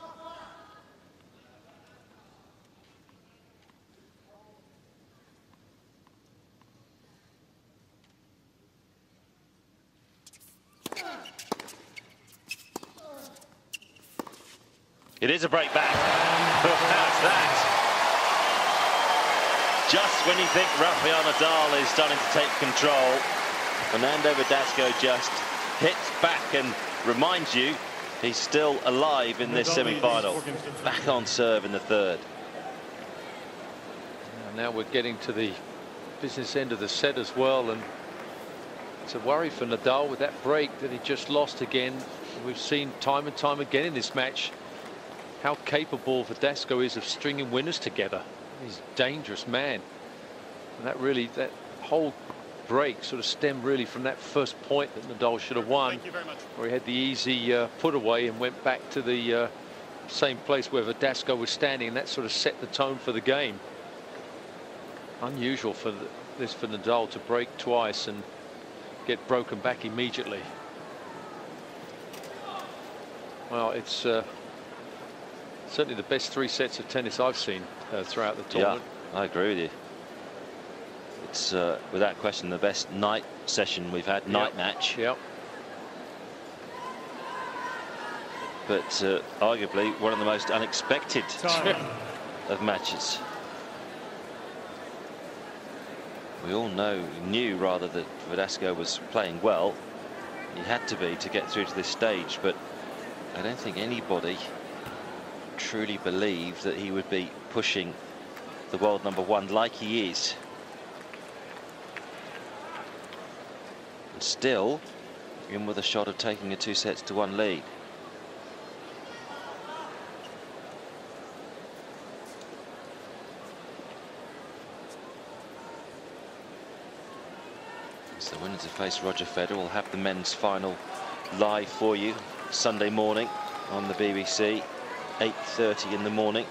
It is a break back. How's that? just when you think Rafael Nadal is starting to take control, Fernando Verdasco just hits back and reminds you he's still alive in this semi-final. Back on serve in the third. Now we're getting to the business end of the set as well, and it's a worry for Nadal with that break that he just lost again. We've seen time and time again in this match how capable Verdasco is of stringing winners together. He's a dangerous man, and that whole break sort of stemmed really from that first point that Nadal should have won, where he had the easy put away and went back to the same place where Verdasco was standing, and that sort of set the tone for the game. Unusual for for Nadal to break twice and get broken back immediately. Well, it's certainly the best 3 sets of tennis I've seen throughout the tournament. Yeah, I agree with you. It's without question the best night session we've had, night match. Yep. But arguably one of the most unexpected of matches. We all knew rather that Verdasco was playing well. He had to be to get through to this stage, but I don't think anybody truly believed that he would be pushing the world #1 like he is. And still in with a shot of taking a 2-1 lead. So the winner to face Roger Federer will have the men's final live for you Sunday morning on the BBC, 8:30 in the morning.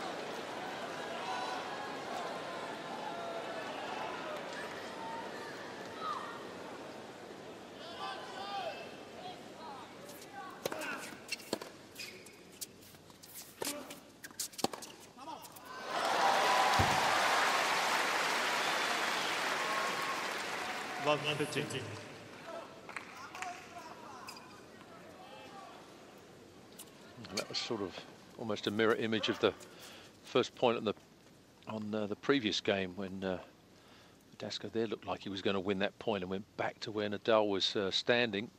Love 15. That was sort of almost a mirror image of the first point on the previous game, when Verdasco there looked like he was going to win that point and went back to where Nadal was standing.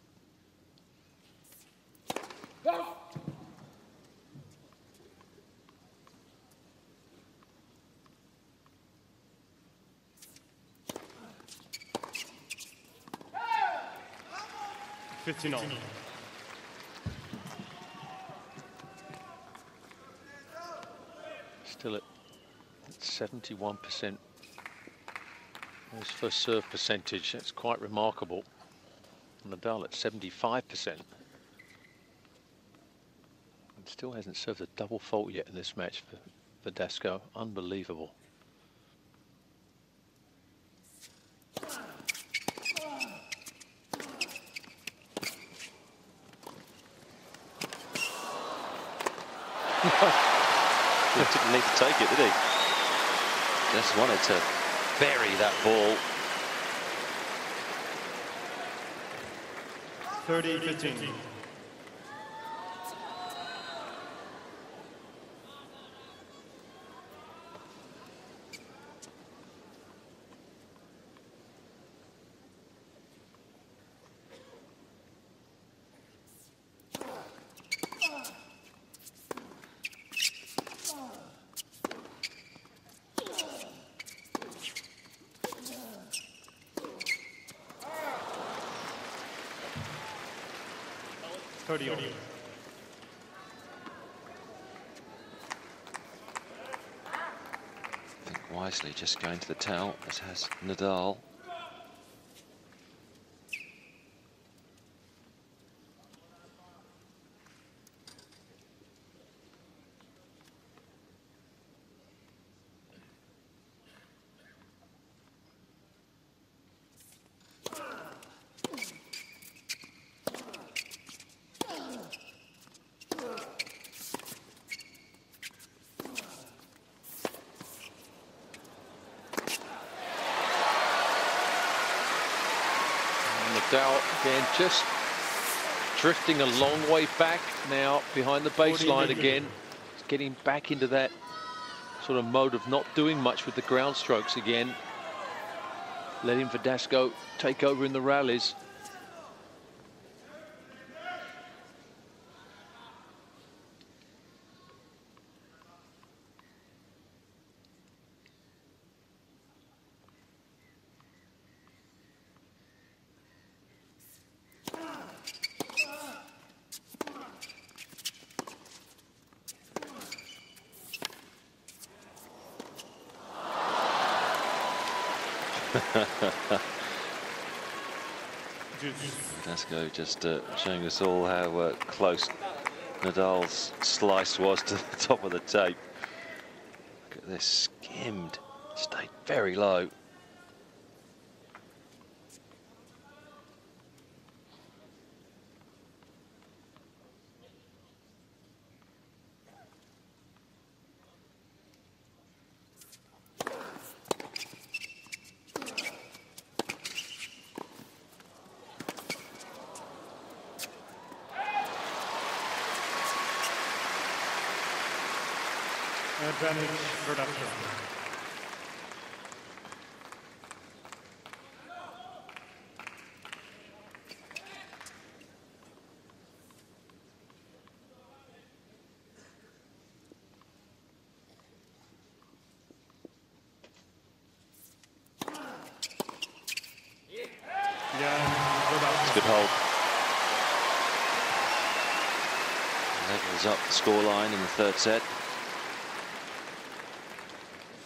Still at 71%. His first serve percentage, that's quite remarkable. Nadal at 75%. And still hasn't served a double fault yet in this match for Verdasco. Unbelievable. He didn't need to take it, did he? Just wanted to bury that ball. 30-15. I think wisely just going to the towel, as has Nadal. Nadal again just drifting a long way back now behind the baseline again. He's getting back into that sort of mode of not doing much with the ground strokes again, letting Verdasco take over in the rallies. Verdasco just showing us all how close Nadal's slice was to the top of the tape. Look at this, skimmed, stayed very low. Advantage verdasco. Good hold. Levels up the scoreline in the third set.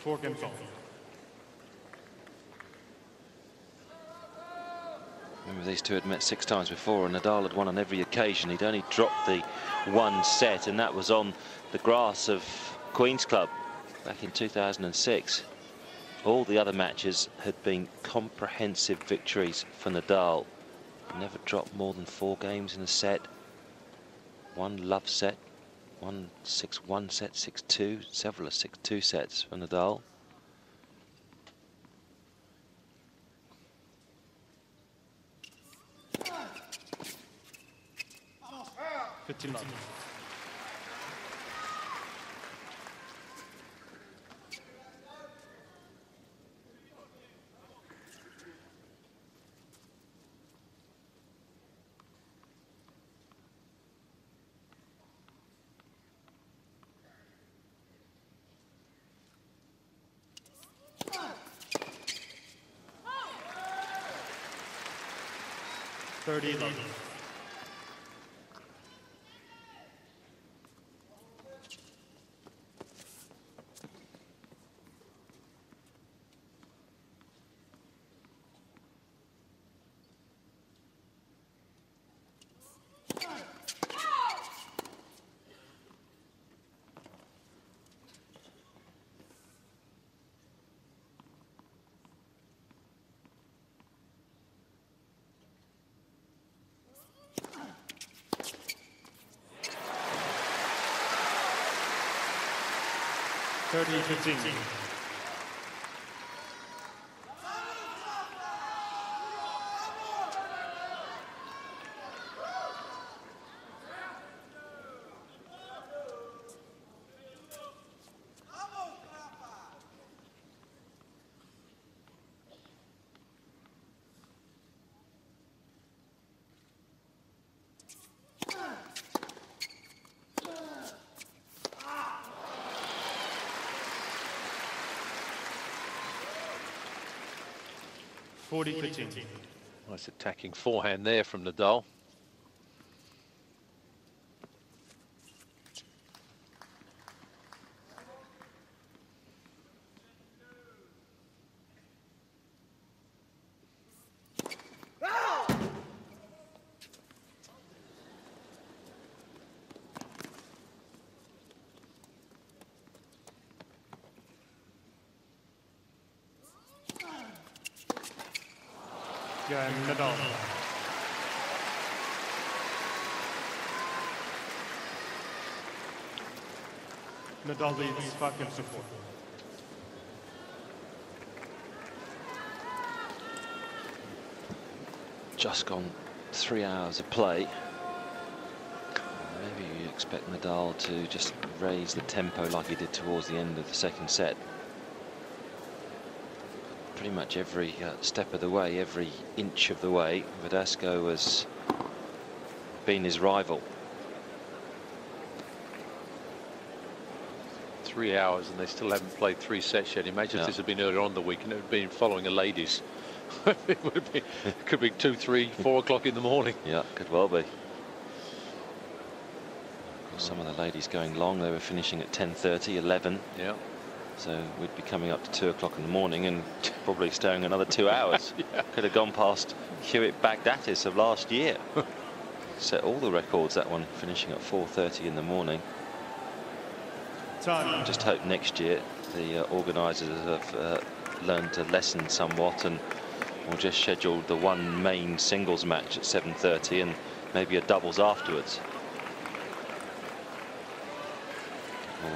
Fork and phone. Remember, these two had met 6 times before, and Nadal had won on every occasion. He'd only dropped the one set, and that was on the grass of Queen's Club back in 2006. All the other matches had been comprehensive victories for Nadal. Never dropped more than 4 games in a set. One love set, one 6-1 set, 6-2, several 6-2 sets for Nadal. Love. $30-15. $40-15. Nice attacking forehand there from Nadal. Nadal. Nadal leads 5 games to 4. Just gone 3 hours of play. Maybe expect Nadal to just raise the tempo like he did towards the end of the second set. Pretty much every step of the way, every inch of the way, Verdasco has been his rival. 3 hours and they still haven't played 3 sets yet. Imagine if this had been earlier on in the week and it had been following a ladies. It would be, it could be 2, 3, 4 o'clock in the morning. Yeah, could well be. Some of the ladies going long, they were finishing at 10:30, 11. Yeah. So we'd be coming up to 2 o'clock in the morning and probably staying another 2 hours. Yeah. Could have gone past Hewitt Bagdatis of last year. Set all the records, that one, finishing at 4:30 in the morning. Time. Just hope next year the organisers have learned to lessen somewhat and will just schedule the one main singles match at 7:30 and maybe a doubles afterwards.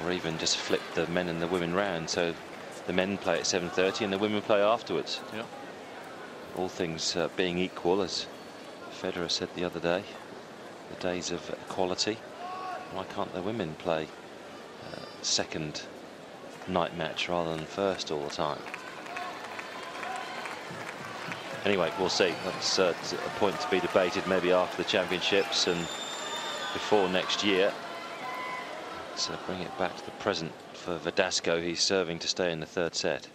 Or even just flip the men and the women round, so the men play at 7:30 and the women play afterwards. Yeah. All things being equal, as Federer said the other day, the days of equality. Why can't the women play second night match rather than first all the time? Anyway, we'll see. That's a point to be debated maybe after the championships and before next year. Let's bring it back to the present for Verdasco. He's serving to stay in the third set.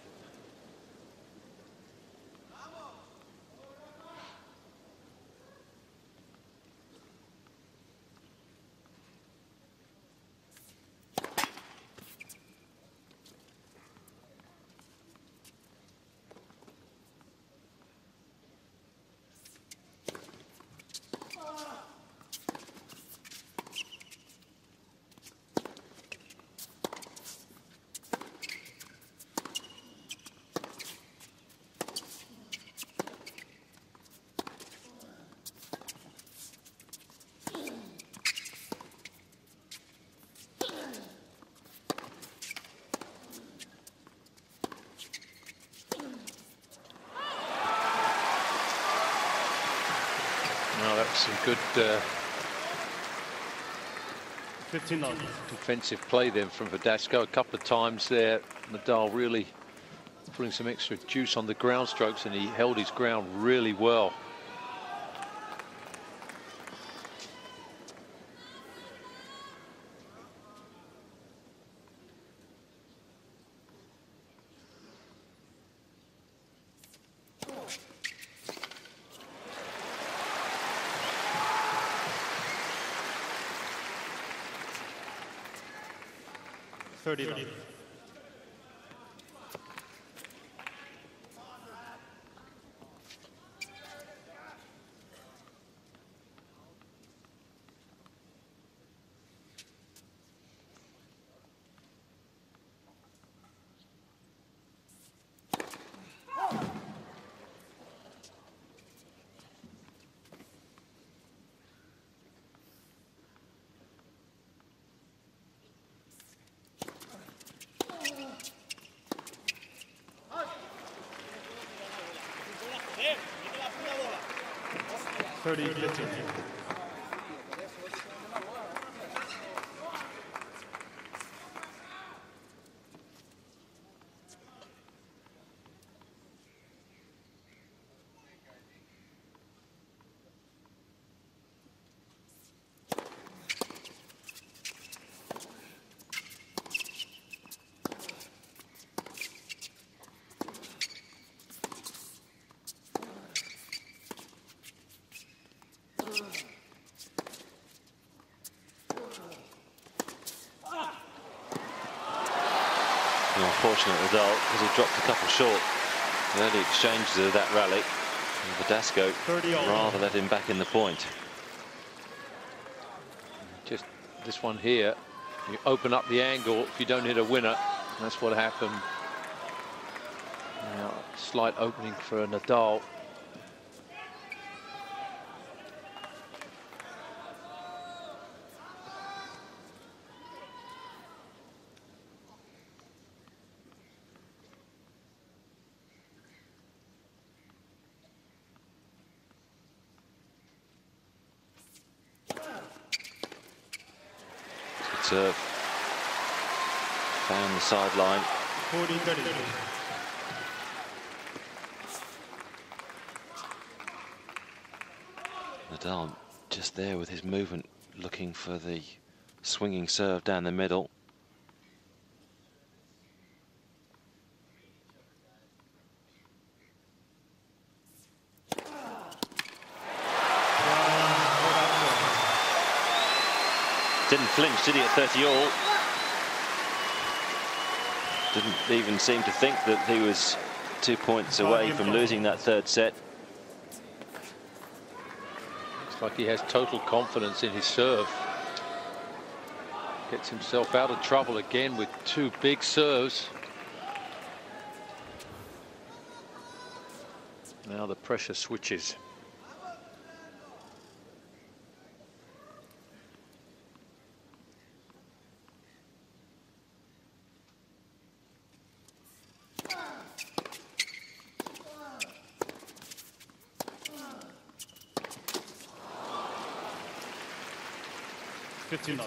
Some good 15 on. defensive play then from Verdasco. A couple of times there, Nadal really putting some extra juice on the ground strokes, and he held his ground really well. Unfortunate Nadal, because he dropped a couple short early exchanges of that rally. And Verdasco rather let him back in the point. Just this one here, you open up the angle if you don't hit a winner. That's what happened. Now, slight opening for Nadal. serve. Found the sideline. 40-30. Nadal just there with his movement, looking for the swinging serve down the middle. Didn't flinch, did he, at 30 all? Didn't even seem to think that he was 2 points away from losing that third set. Looks like he has total confidence in his serve. Gets himself out of trouble again with two big serves. Now the pressure switches. $15.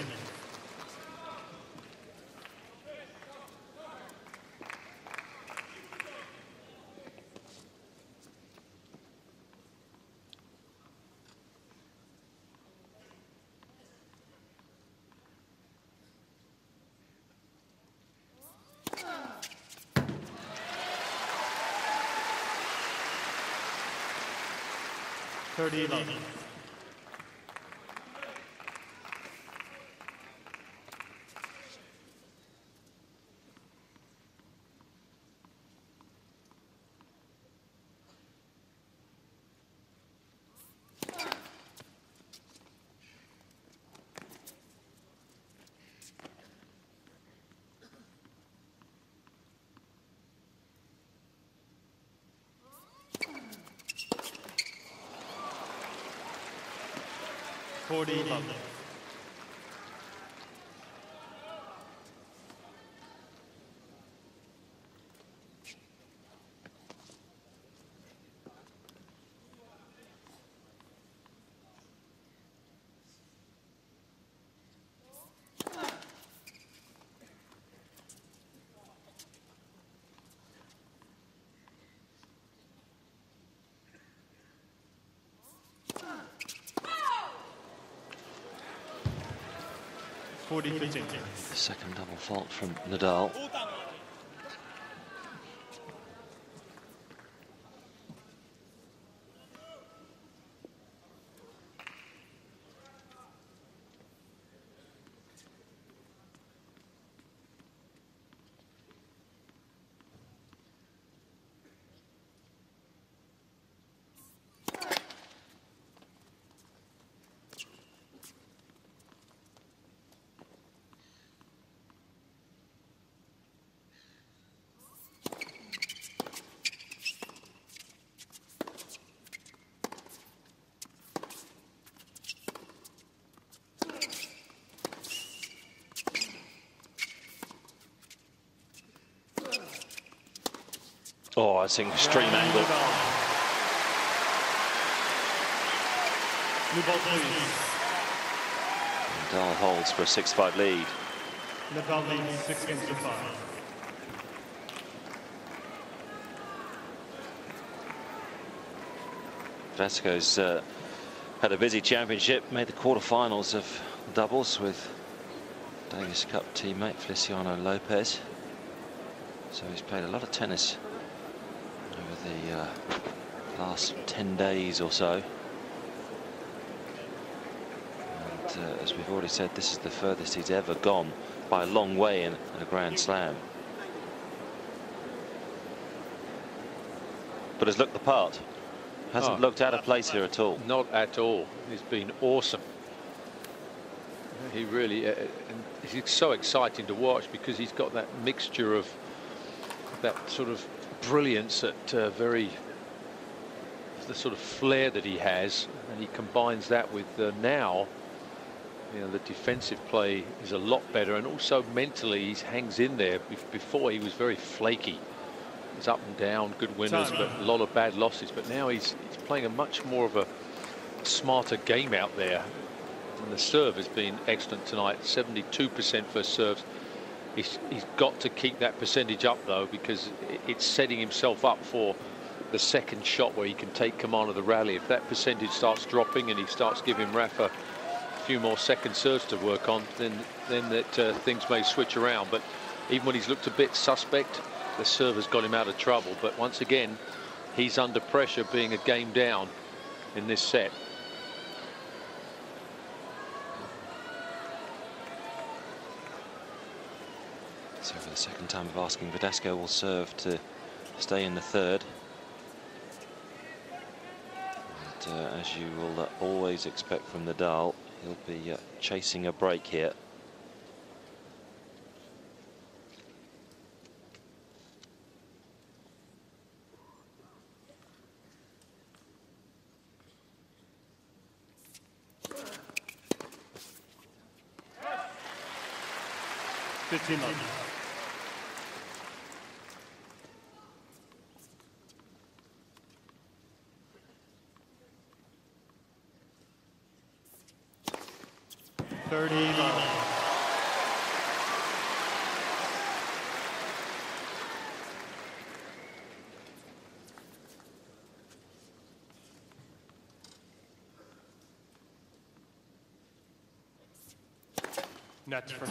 $30. 40. The second double fault from Nadal. Oh, that's an extreme angle. Nadal holds for a 6-5 lead. Nadal leads 6 games to 5. Verdasco's had a busy championship, made the quarterfinals of doubles with Davis Cup teammate Feliciano Lopez. So he's played a lot of tennis over the last 10 days or so. And as we've already said, this is the furthest he's ever gone by a long way in a Grand Slam. But has looked the part. Hasn't looked out of place here at all. Not at all. He's been awesome. He really, he's so exciting to watch because he's got that mixture of that sort of brilliance, that the sort of flair that he has, and he combines that with now, you know, the defensive play is a lot better, and also mentally he hangs in there. Before he was very flaky. He's up and down, good winners, but a lot of bad losses. But now he's playing a much more of a smarter game out there. And the serve has been excellent tonight, 72% first serves. He's got to keep that percentage up, though, because it's setting himself up for the second shot where he can take command of the rally. If that percentage starts dropping and he starts giving Rafa a few more second serves to work on, then things may switch around. But even when he's looked a bit suspect, the serve has got him out of trouble. But once again, he's under pressure, being a game down in this set. So for the second time of asking, Verdasco will serve to stay in the third. And as you will always expect from Nadal, he'll be chasing a break here. Nets from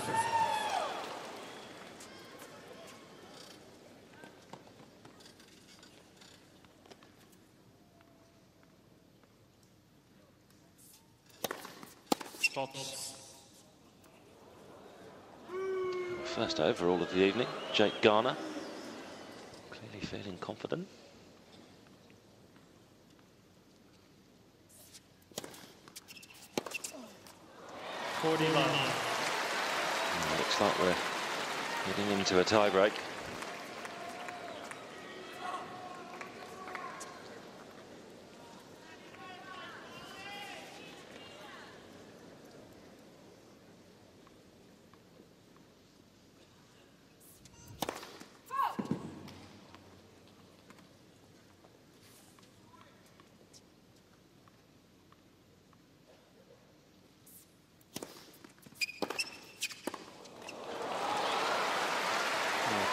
First overall of the evening, Jake Garner, clearly feeling confident. Looks like we're heading into a tiebreak.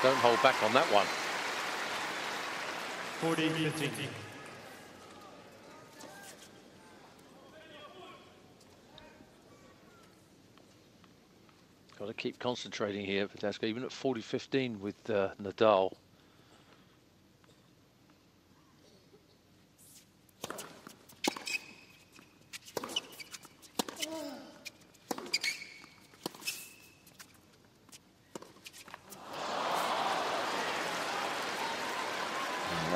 Don't hold back on that one. 40-15. Got to keep concentrating here, Verdasco, even at 40-15 with Nadal.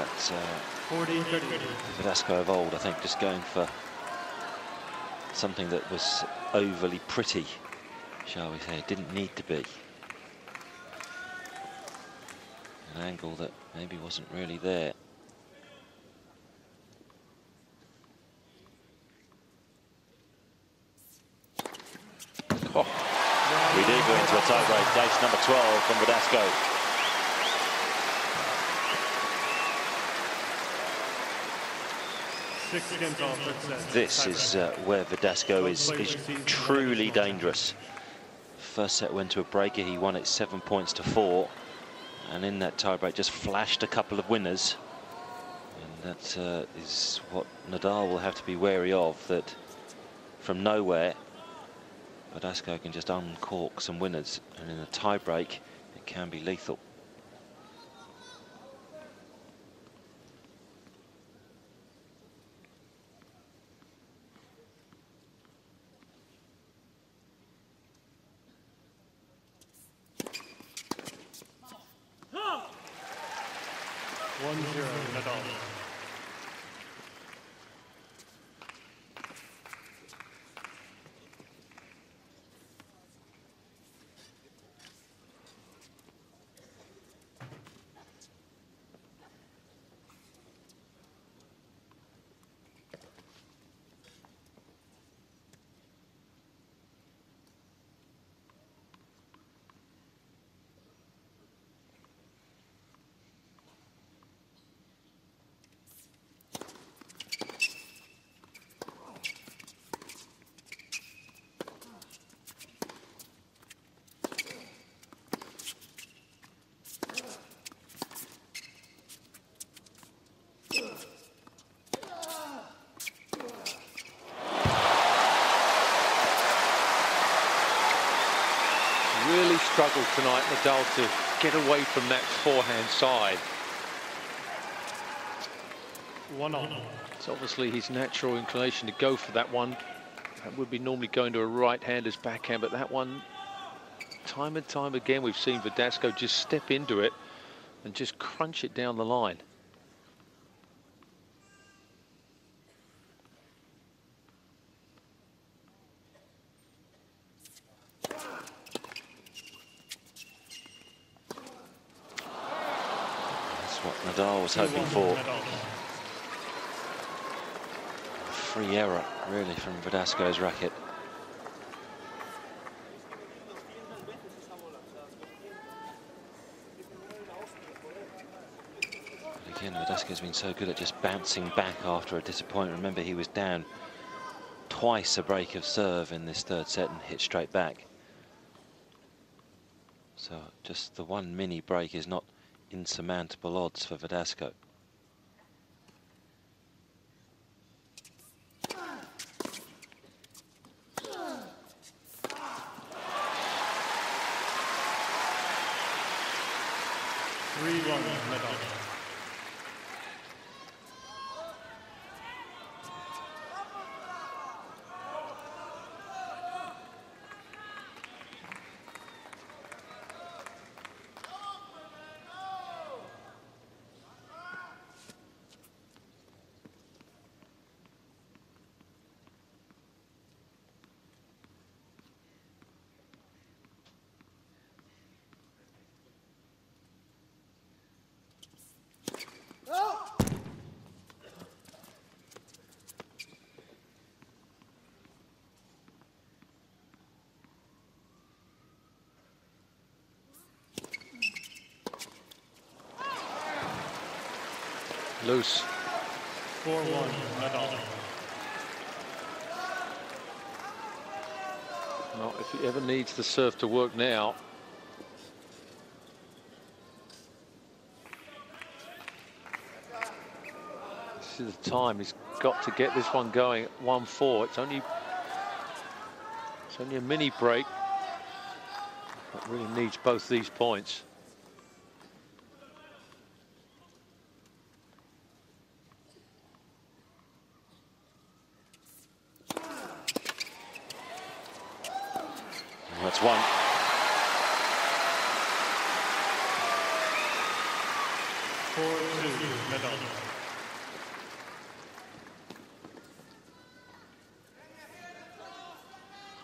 That's Verdasco of old, I think, just going for something that was overly pretty, shall we say. It didn't need to be. An angle that maybe wasn't really there. Oh. We do go into a tiebreak. Ace number 12 from Verdasco. This is where Verdasco is truly dangerous. First set went to a breaker. He won it 7-4, and in that tiebreak just flashed a couple of winners. And that is what Nadal will have to be wary of. That from nowhere, Verdasco can just uncork some winners, and in a tiebreak, it can be lethal. Nadal. struggled tonight, Nadal, to get away from that forehand side. 1-1. It's obviously his natural inclination to go for that one. That would be normally going to a right-hander's backhand, but that one, time and time again, we've seen Verdasco just step into it and just crunch it down the line. That's what Nadal was hoping for. Free error, really, from Verdasco's racket. But again, Verdasco's been so good at just bouncing back after a disappointment. Remember, he was down twice a break of serve in this third set and hit straight back. So just the one mini break is not insurmountable odds for Verdasco. Nadal. Loose. 4-1, Nadal. Well, if he ever needs the serve to work now, this is the time. He's got to get this one going at 1-4. It's only a mini break, but really needs both these points. That's one. Nadal.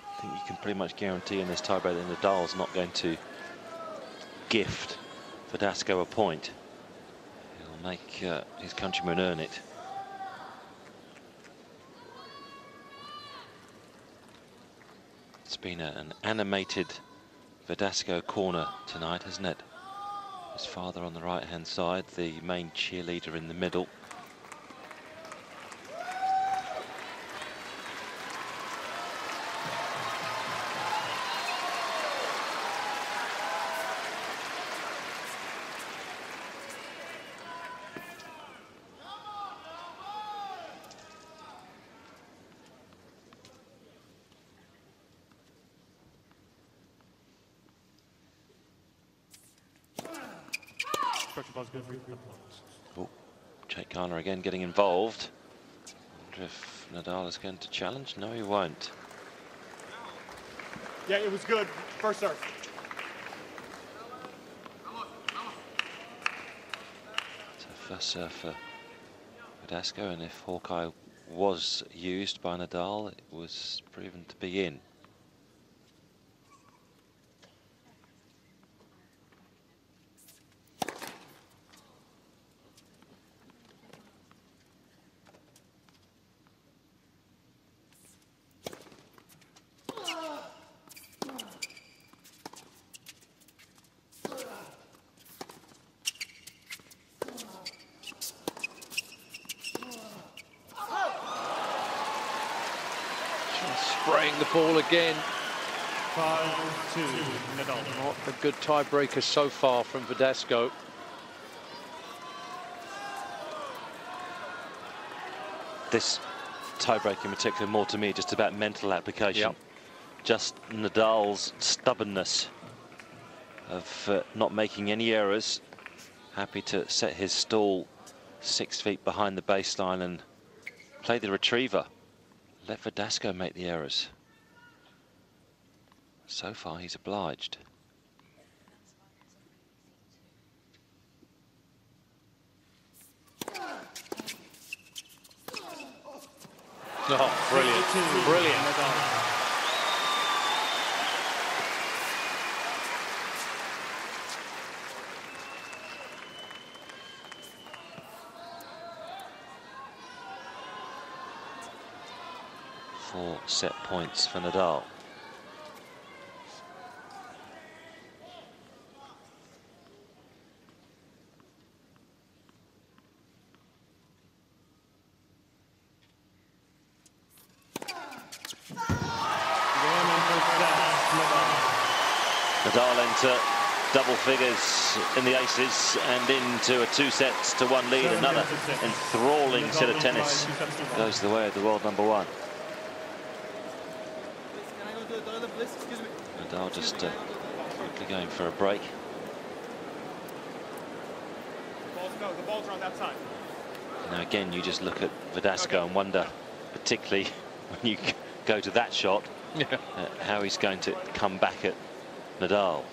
I think you can pretty much guarantee in this tiebreak that Nadal's not going to gift Verdasco a point. He'll make his countryman earn it. It's been an animated Verdasco corner tonight, hasn't it? His father on the right-hand side, the main cheerleader in the middle. Oh, Jake Garner again getting involved. Wonder if Nadal is going to challenge? No, he won't. Yeah, it was good. First serve. So first serve for Verdasco, and if Hawkeye was used by Nadal, it was proven to be in. Spraying the ball again. 5-2, Nadal. Not a good tiebreaker so far from Verdasco. This tiebreak in particular, more to me, just about mental application. Yep. Just Nadal's stubbornness of not making any errors. Happy to set his stall 6 feet behind the baseline and play the retriever. Let Verdasco make the errors. So far, he's obliged. Oh, brilliant, brilliant. Four set points for Nadal. Nadal into double figures in the aces and into a 2-1 lead. Another enthralling set of tennis goes the way of the world number one. Nadal just quickly going for a break. The balls are on that side. Now again, you just look at Verdasco and wonder, particularly when you go to that shot, how he's going to come back at Nadal.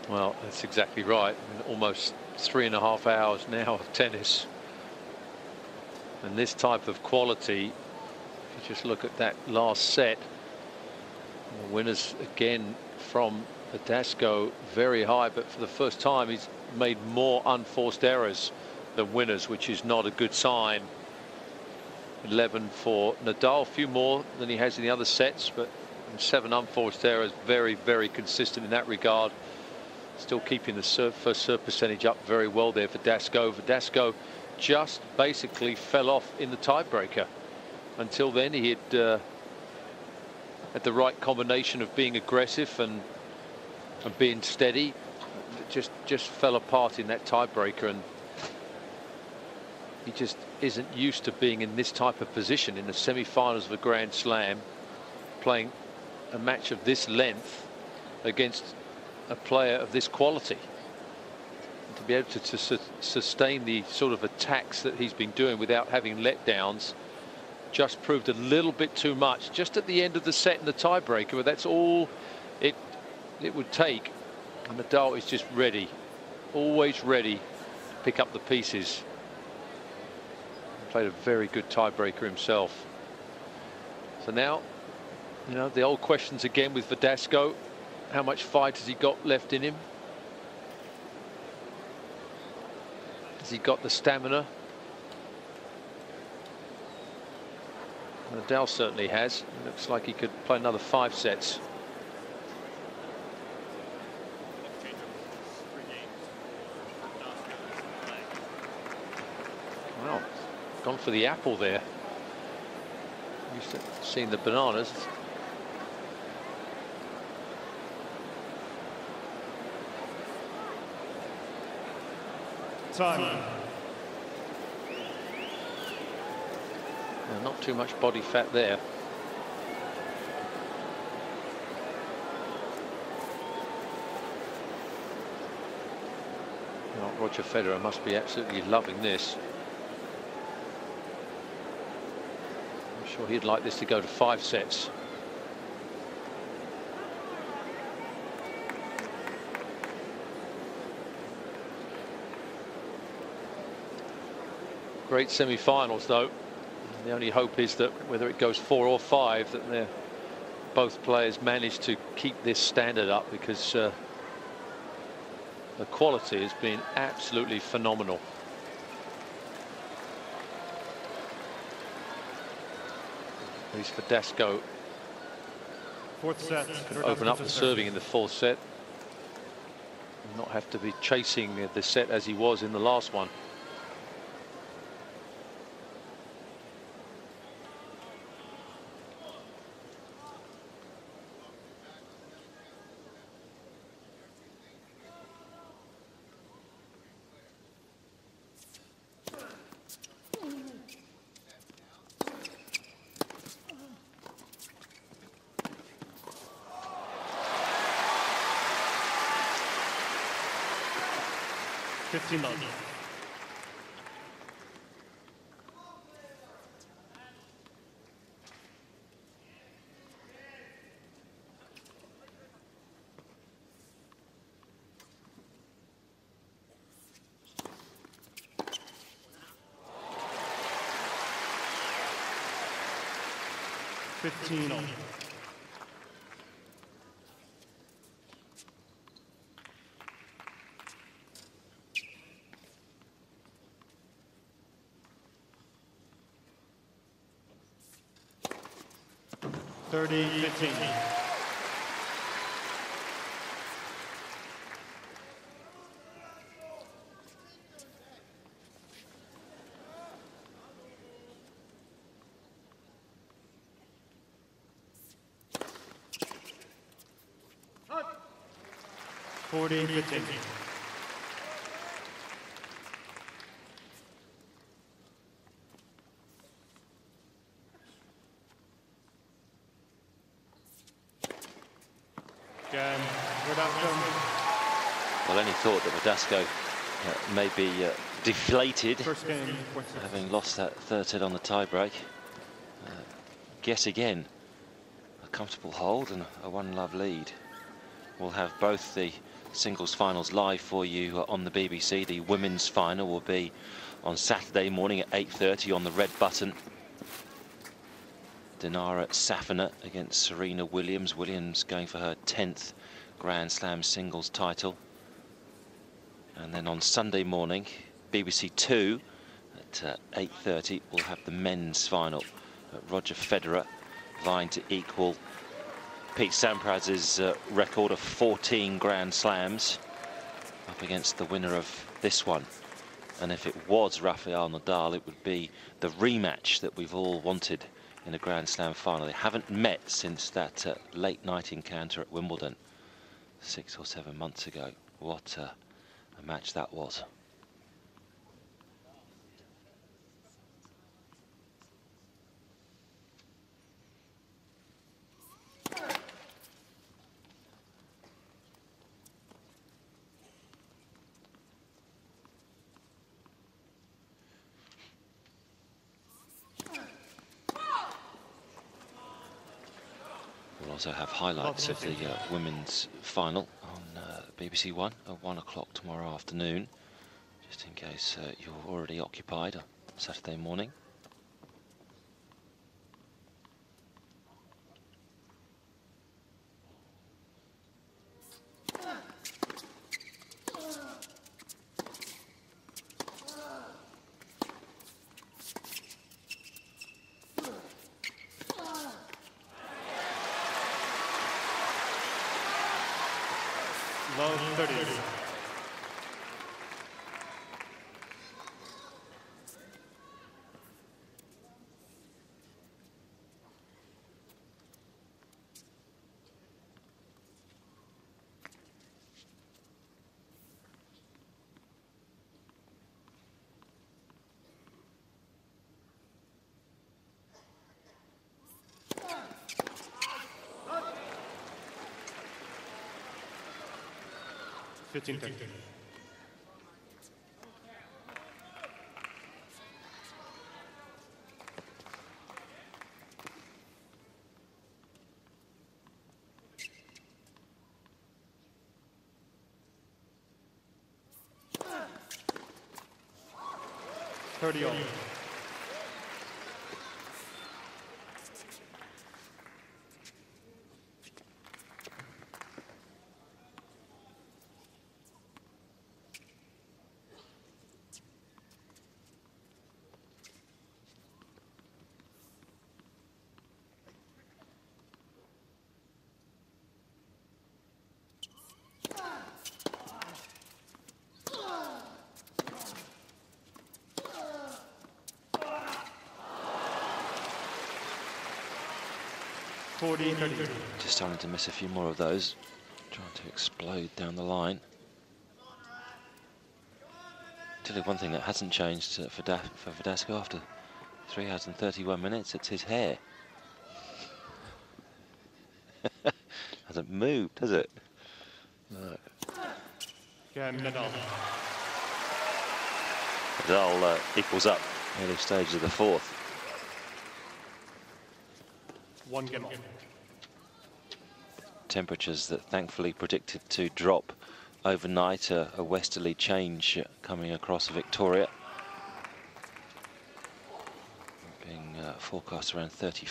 Well, that's exactly right. Almost 3.5 hours now of tennis. And this type of quality, if you just look at that last set, the winners again from Verdasco very high, but for the first time he's made more unforced errors than winners, which is not a good sign. 11 for Nadal, a few more than he has in the other sets, but 7 unforced errors, very consistent in that regard. Still keeping the first serve percentage up very well there for Verdasco. Verdasco just basically fell off in the tiebreaker. Until then, he had the right combination of being aggressive and being steady. Just fell apart in that tiebreaker, and he just isn't used to being in this type of position in the semi-finals of a Grand Slam, playing a match of this length against a player of this quality. And to be able to sustain the sort of attacks that he's been doing without having letdowns just proved a little bit too much just at the end of the set in the tiebreaker, but that's all it would take. And Nadal is just ready, always ready to pick up the pieces. Played a very good tiebreaker himself. So now, you know, the old questions again with Verdasco. How much fight has he got left in him? Has he got the stamina? Nadal certainly has. It looks like he could play another 5 sets. Wow, gone for the apple there. Used to seeing the bananas. Time. Well, not too much body fat there. Well, Roger Federer must be absolutely loving this. I'm sure he'd like this to go to 5 sets. Great semi-finals, though. The only hope is that whether it goes 4 or 5, that both players manage to keep this standard up, because the quality has been absolutely phenomenal. At least Verdasco Fourth set. can open up the serving in the 4th set and not have to be chasing the set as he was in the last one. 15 love. $15 all. $30-15. $40-15. Again, verdasco. Well, any thought that verdasco may be deflated, First game, having lost that third set on the tiebreak. Guess again, a comfortable hold and a one-love lead. We'll have both the singles finals live for you on the BBC. The women's final will be on Saturday morning at 8:30 on the red button. Dinara Safina against Serena Williams. Williams going for her 10th Grand Slam singles title. And then on Sunday morning, BBC 2 at 8:30, we'll have the men's final. Roger Federer vying to equal Pete Sampraz's record of 14 Grand Slams up against the winner of this one. And if it was Rafael Nadal, it would be the rematch that we've all wanted in a Grand Slam final. They haven't met since that late night encounter at Wimbledon 6 or 7 months ago. What a match that was. We'll also have highlights of the women's final on BBC One at 1 o'clock tomorrow afternoon, just in case you're already occupied on Saturday morning. Love 30. $15-10. $30 all. $40-30. Just starting to miss a few more of those, trying to explode down the line. Tell you one thing that hasn't changed for Verdasco after 3 hours and 31 minutes, it's his hair. Hasn't moved, has it? No. Again, nadal. Nadal equals up early stage of the fourth. 1 game off. Temperatures that thankfully predicted to drop overnight, a westerly change coming across Victoria, being forecast around 30.